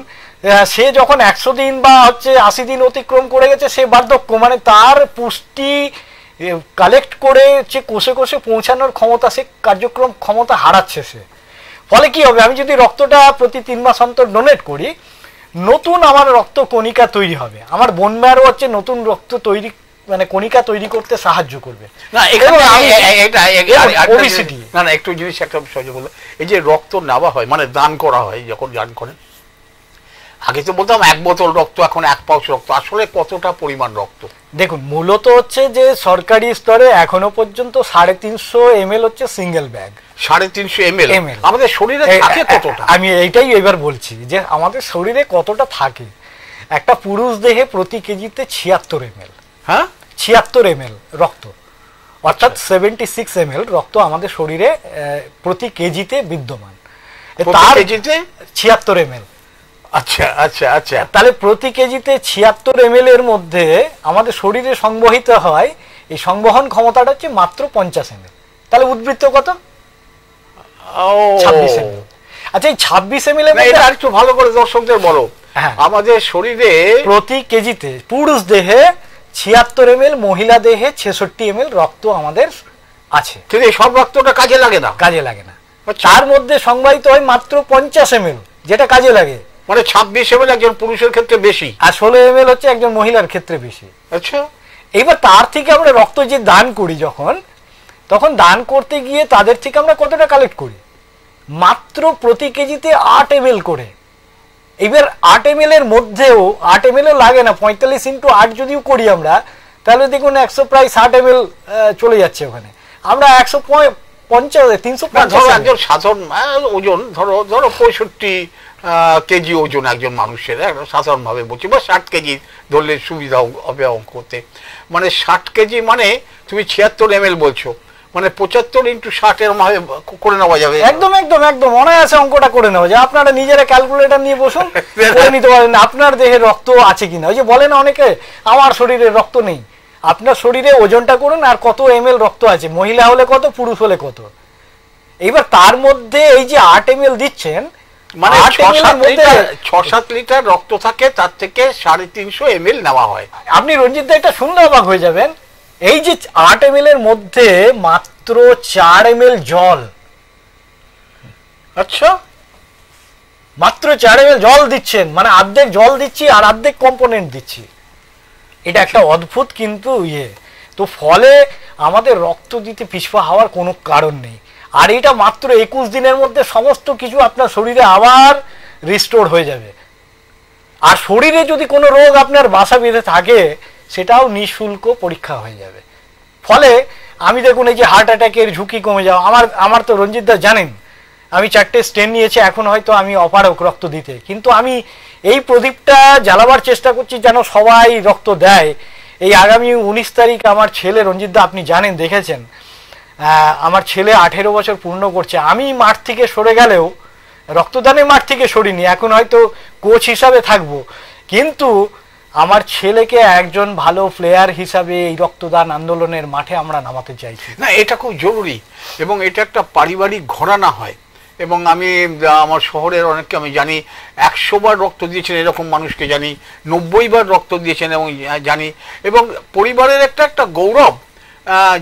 সে যখন 100 দিন বা 80 দিন অতিক্রম করে গেছে, সে বার্ধক্য, মানে তার পুষ্টি কালেক্ট করে যে কোষে কোষে পৌঁছানোর ক্ষমতা, সে কার্যক্রম ক্ষমতা হারাচ্ছে সে। ফলে কি হবে, আমি যদি রক্তটা প্রতি 3 মাস অন্তর ডোনেট করি, নতুন আমার রক্ত কণিকা তৈরি হবে, আমার বোন ম্যারো নতুন রক্ত তৈরি মানে কণিকা তৈরি করতে সাহায্য করবে। না একটু জিনিস একটা সহ্য করলো, এই যে রক্ত নেওয়া হয় মানে দান করা হয়, যখন দান করেন আগে তো বলতাম 1 বোতল রক্ত, এখন 1 পাউচ রক্ত, আসলে কতটা পরিমাণ রক্ত? দেখুন মূলত যে সরকারি স্তরে এখনো পর্যন্ত 350 ml সিঙ্গেল ব্যাগ। 350 ml আমাদের শরীরে থাকে কতটা? আমি এইটাই এবার বলছি যে আমাদের শরীরে কতটা থাকে। একটা পুরুষ দেহে প্রতি কেজিতে 76 ml, হ্যাঁ 76 ml রক্ত, অর্থাৎ 76 ml রক্ত আমাদের শরীরে প্রতি কেজিতে বিদ্যমান। তার কেজিতে 76 ml। আচ্ছা আচ্ছা আচ্ছা, তাহলে প্রতি কেজিতে 76 ml এর মধ্যে আমাদের শরীরে সংবহিত হয়, এই সংবহন ক্ষমতাটা হচ্ছে মাত্র 50 ml। তাহলে উদ্বৃত্ত কত? 26 ml। আচ্ছা এই 26 ml এটা একটু ভালো করে দর্শকদের বলো। আমাদের শরীরে প্রতি কেজিতে পুরুষ দেহে 76 ml, মহিলা দেহে 66 ml রক্ত আমাদের আছে। কিন্তু এই সব রক্তটা কাজে লাগে না, কাজে লাগে না। তার মধ্যে সংবাহিত হয় মাত্র 50 ml, যেটা কাজে লাগে। মানে 26 ml একজন পুরুষের ক্ষেত্রে বেশি, আর 16 ml হচ্ছে একজন মহিলার ক্ষেত্রে বেশি। আচ্ছা, এবার তার থেকে আমরা রক্ত যে দান করি, যখন তখন দান করতে গিয়ে তাদের থেকে আমরা কতটা কালেক্ট করি? মাত্র প্রতি কেজিতে 8 ml করে। এবার 8 ml এর মধ্যেও 8 ml লাগে না, 45 × 8 যদিও করি আমরা, তাহলে দেখুন 100 প্রায় 60 ml চলে যাচ্ছে ওখানে। আমরা 150 350 একজন সাধারণ ওজন ধরো 65 কেজি ওজন একজন মানুষের, সাধারণ ভাবে বলছি, বা 60 কেজি ধরলে সুবিধা হবে অঙ্ক করতে। মানে 60 কেজি মানে তুমি 76 ml বলছো, মানে 75 × 60 এরকম ভাবে করে নেওয়া যাবে। একদম একদম একদম অনায়াসে অঙ্কটা করে নেওয়া যায়। আপনারা নিজেরা ক্যালকুলেটর নিয়ে বসুন, করে নিতে পারেন আপনার দেহে রক্ত আছে কিনা। ওই যে বলে না অনেকে আমার শরীরে রক্ত নেই, আপনার শরীরে ওজনটা করুন আর কত ml রক্ত আছে, মহিলা হলে কত, পুরুষ হলে কত। এবার তার মধ্যে এই যে 8 ml দিচ্ছেন, মানে 6-7 লিটার রক্ত থাকে, তার থেকে 350 ml নেওয়া হয়। আপনি রঞ্জিত দা এটা শুনলে অবাক হয়ে যাবেন, এই যে 8 ml এর মধ্যে মাত্র 4 ml জল। আচ্ছা, মাত্র 4 ml জল দিচ্ছেন, মানে অর্ধেক জল দিচ্ছি আর অর্ধেক কম্পোনেন্ট দিচ্ছি। এটা একটা অদ্ভুত কিন্তু তো ফলে আমাদের রক্ত দিতে পিছপা হওয়ার কোনো কারণ নেই। আর এটা মাত্র 21 দিনের মধ্যে সমস্ত কিছু আপনার শরীরে আবার রিস্টোর হয়ে যাবে। আর শরীরে যদি কোনো রোগ আপনার বাসা বেঁধে থাকে সেটাও নিঃশুল্ক পরীক্ষা হয়ে যাবে। ফলে আমি দেখুন এই যে হার্ট অ্যাটাকের ঝুঁকি কমে যাওয়া, আমার তো রঞ্জিত দা জানেন আমি 4টে স্টেন নিয়েছি, এখন হয়তো আমি অপারক রক্ত দিতে, কিন্তু আমি এই প্রদীপটা জ্বালাবার চেষ্টা করছি যেন সবাই রক্ত দেয়। এই আগামী 19 তারিখ আমার ছেলে, রঞ্জিত দা আপনি জানেন, দেখেছেন, আমার ছেলে 18 বছর পূর্ণ করছে। আমি মাঠ থেকে সরে গেলেও, রক্তদানের মাঠ থেকে সরিনি, এখন হয়তো কোচ হিসাবে থাকবো, কিন্তু আমার ছেলেকে একজন ভালো প্লেয়ার হিসাবে এই রক্তদান আন্দোলনের মাঠে আমরা নামাতে চাইছি। না, এটা খুব জরুরি এবং এটা একটা পারিবারিক ঘরানা হয়। এবং আমি আমার শহরের অনেককে আমি জানি 100 বার রক্ত দিয়েছেন এরকম মানুষকে জানি, 90 বার রক্ত দিয়েছেন এবং জানি। এবং পরিবারের একটা গৌরব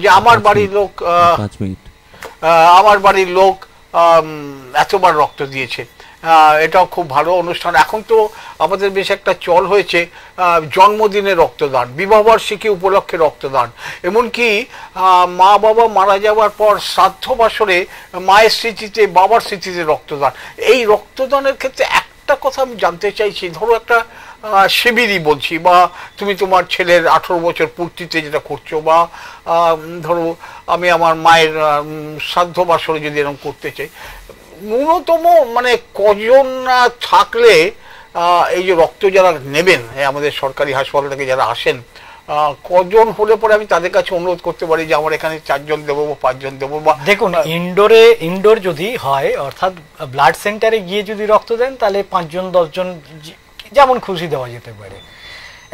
যে আমার বাড়ির লোক এতবার রক্ত দিয়েছে। এটাও খুব ভালো অনুষ্ঠান। এখন তো আমাদের বেশ একটা চল হয়েছে জন্মদিনে রক্তদান, বিবাহবার্ষিকী উপলক্ষে রক্তদান, এমনকি মা বাবা মারা যাওয়ার পর শ্রাদ্ধ বাসরে মায়ের স্মৃতিতে, বাবার স্মৃতিতে রক্তদান। এই রক্তদানের ক্ষেত্রে একটা কথা আমি জানতে চাইছি, ধরো একটা শিবিরই বলছি, বা তুমি তোমার ছেলের 18 বছর পূর্তিতে যেটা করছো, বা ধরো আমি আমার মায়ের শ্রাদ্ধ বাসরে যদি এরকম করতে চাই, ন্যূনতম মানে কজন থাকলে এই যে রক্ত যারা নেবেন আমাদের সরকারি হাসপাতাল থেকে যারা আসেন, কজন হলে পরে আমি তাদের কাছে অনুরোধ করতে পারি যে আমার এখানে 4 জন দেবো বা 5 জন দেবো? বা দেখুন, ইনডোর যদি হয়, অর্থাৎ ব্লাড সেন্টারে গিয়ে যদি রক্ত দেন, তাহলে 5 জন 10 জন যেমন খুশি দেওয়া যেতে পারে,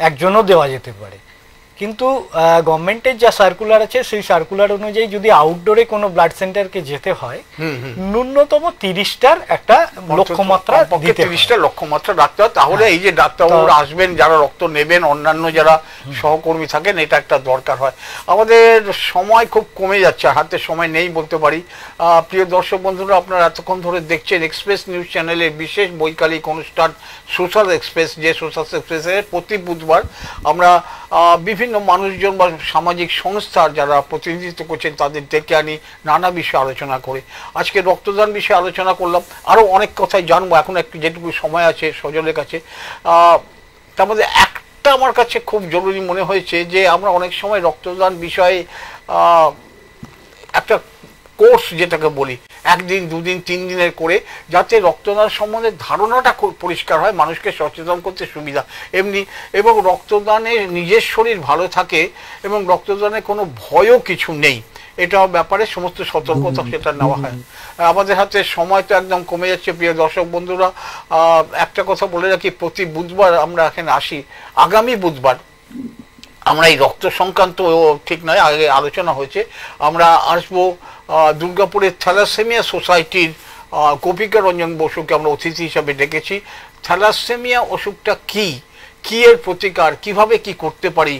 একজনও দেওয়া যেতে পারে। কিন্তু গভর্নমেন্টের যা সার্কুলার আছে সেই সার্কুলার অনুযায়ী যদি আউটডোরে কোনো ব্লাড সেন্টারকে যেতে হয়, ন্যূনতম 30টার একটা লক্ষ্যমাত্রা দিতে হয়, 30টা লক্ষ্যমাত্রা রাখতে হয়। তাহলে এই যে ডাক্তারবাবুরা আসবেন, যারা রক্ত নেবেন, অন্যান্য যারা সহকর্মী থাকেন, এটা একটা দরকার হয়। আমাদের সময় খুব কমে যাচ্ছে, হাতে সময় নেই বলতে পারি। প্রিয় দর্শক বন্ধুরা, আপনারা এতক্ষণ ধরে দেখছেন এক্সপ্রেস নিউজ চ্যানেলের বিশেষ বৈকালিক অনুষ্ঠান সোশ্যাল এক্সপ্রেস, যে সোশ্যাল এক্সপ্রেসের প্রতি বুধবার আমরা বিভিন্ন মানুষজন বা সামাজিক সংস্থার যারা প্রতিনিধিত্ব করছেন তাদের ডেকে আনি, নানা বিষয়ে আলোচনা করে। আজকে রক্তদান বিষয়ে আলোচনা করলাম, আরও অনেক কথাই জানবো, এখন একটু যেটুকু সময় আছে সজলের কাছে। তার মধ্যে একটা আমার কাছে খুব জরুরি মনে হয়েছে যে আমরা অনেক সময় রক্তদান বিষয়ে একটা কোর্স যেটাকে বলি, 1 দিন 2 দিন 3 দিনের করে, যাতে রক্তদান সম্বন্ধে ধারণাটা খুব পরিষ্কার হয়, মানুষকে সচেতন করতে সুবিধা এমনি, এবং রক্তদানে নিজের শরীর ভালো থাকে এবং রক্তদানে কোনো ভয়ও কিছু নেই, এটা ব্যাপারে সমস্ত সতর্কতা সেটা নেওয়া হয়। আমাদের হাতে সময় তো একদম কমে যাচ্ছে। প্রিয় দর্শক বন্ধুরা, একটা কথা বলে রাখি, প্রতি বুধবার আমরা এখানে আসি। আগামী বুধবার আমরা এই রক্ত সংক্রান্ত ঠিক নয়, আগে আলোচনা হয়েছে, আমরা আসবো দুর্গাপুরের থ্যালাসেমিয়া সোসাইটির গোপিকা রঞ্জন বসুকে আমরা অতিথি হিসাবে ডেকেছি। থ্যালাসেমিয়া অসুখটা কি এর প্রতিকার, কিভাবে কি করতে পারি,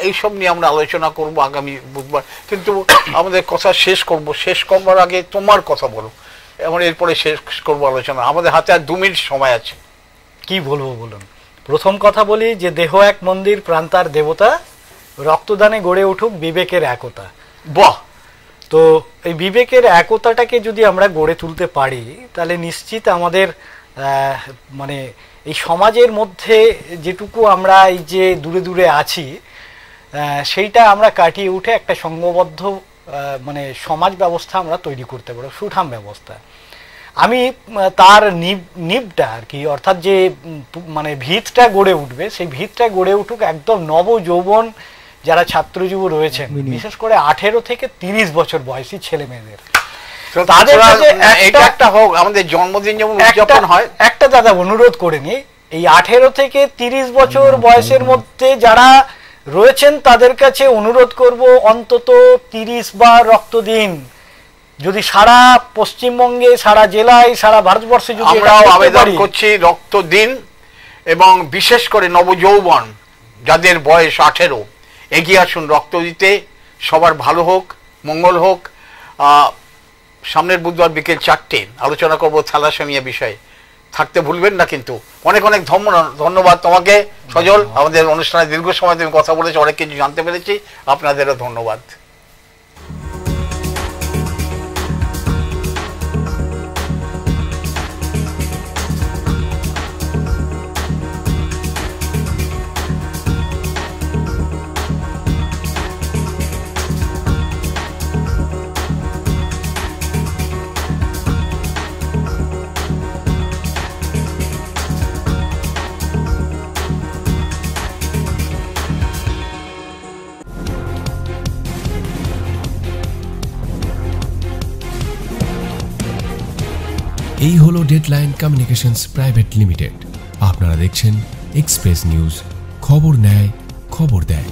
এইসব নিয়ে আমরা আলোচনা করব আগামী বুধবার। কিন্তু আমাদের কথা শেষ করবার আগে তোমার কথা বলো, আমরা এরপরে শেষ করবো আলোচনা। আমাদের হাতে আর 2 মিনিট সময় আছে। কি বলবো বলুন? প্রথম কথা বলি যে দেহ এক মন্দির, প্রাণ তার দেবতা, রক্তদানে গড়ে উঠুক বিবেকের একতা। বাহ, তো এই বিবেকের একতাটাকে যদি আমরা গড়ে তুলতে পারি তাহলে নিশ্চিত আমাদের মানে এই সমাজের মধ্যে যেটুকু আমরা এই যে দূরে দূরে আছি সেইটা আমরা কাটিয়ে উঠে একটা সংঘবদ্ধ মানে সমাজ ব্যবস্থা আমরা তৈরি করতে পারবো, সুঠাম ব্যবস্থা। আমি তার নিবটা আর কি, অর্থাৎ যে মানে ভিতটা গড়ে উঠবে, সেই ভিতটা গড়ে উঠুক একদম নব যৌবন যারা ছাত্র যুব রয়েছেন, বিশেষ করে 18 থেকে 30 বছর বয়সী ছেলে মেয়েদের। তাদের এটা একটা হোক, আমাদের জন্মদিন যেমন উদযাপন হয়, একটা দাদা অনুরোধ করে নি, এই 18 থেকে 30 বছর বয়সের মধ্যে যারা রয়েছেন তাদের কাছে অনুরোধ করব অন্তত 30 বার রক্ত দিন। যদি সারা পশ্চিমবঙ্গে, সারা জেলায়, সারা ভারতবর্ষে যদি আমরাও আবেদন করছি রক্ত দিন, এবং বিশেষ করে নবযৌবন যাদের বয়স 18 এগিয়ে আসুন রক্ত দিতে। সবার ভালো হোক, মঙ্গল হোক। সামনের বুধবার বিকেল 4টে আলোচনা করব থ্যালাসেমিয়া বিষয়ে, থাকতে ভুলবেন না কিন্তু। অনেক অনেক ধন্যবাদ তোমাকে সজল, আমাদের অনুষ্ঠানে দীর্ঘ সময় তুমি কথা বলেছো, অনেক কিছু জানতে পেরেছি, আপনাদেরও ধন্যবাদ। এই হলো ডেডলাইন কমিউনিকেশনস প্রাইভেট লিমিটেড। আপনারা দেখছেন এক্সপ্রেস নিউজ, খবর নেয়, খবর দেয়।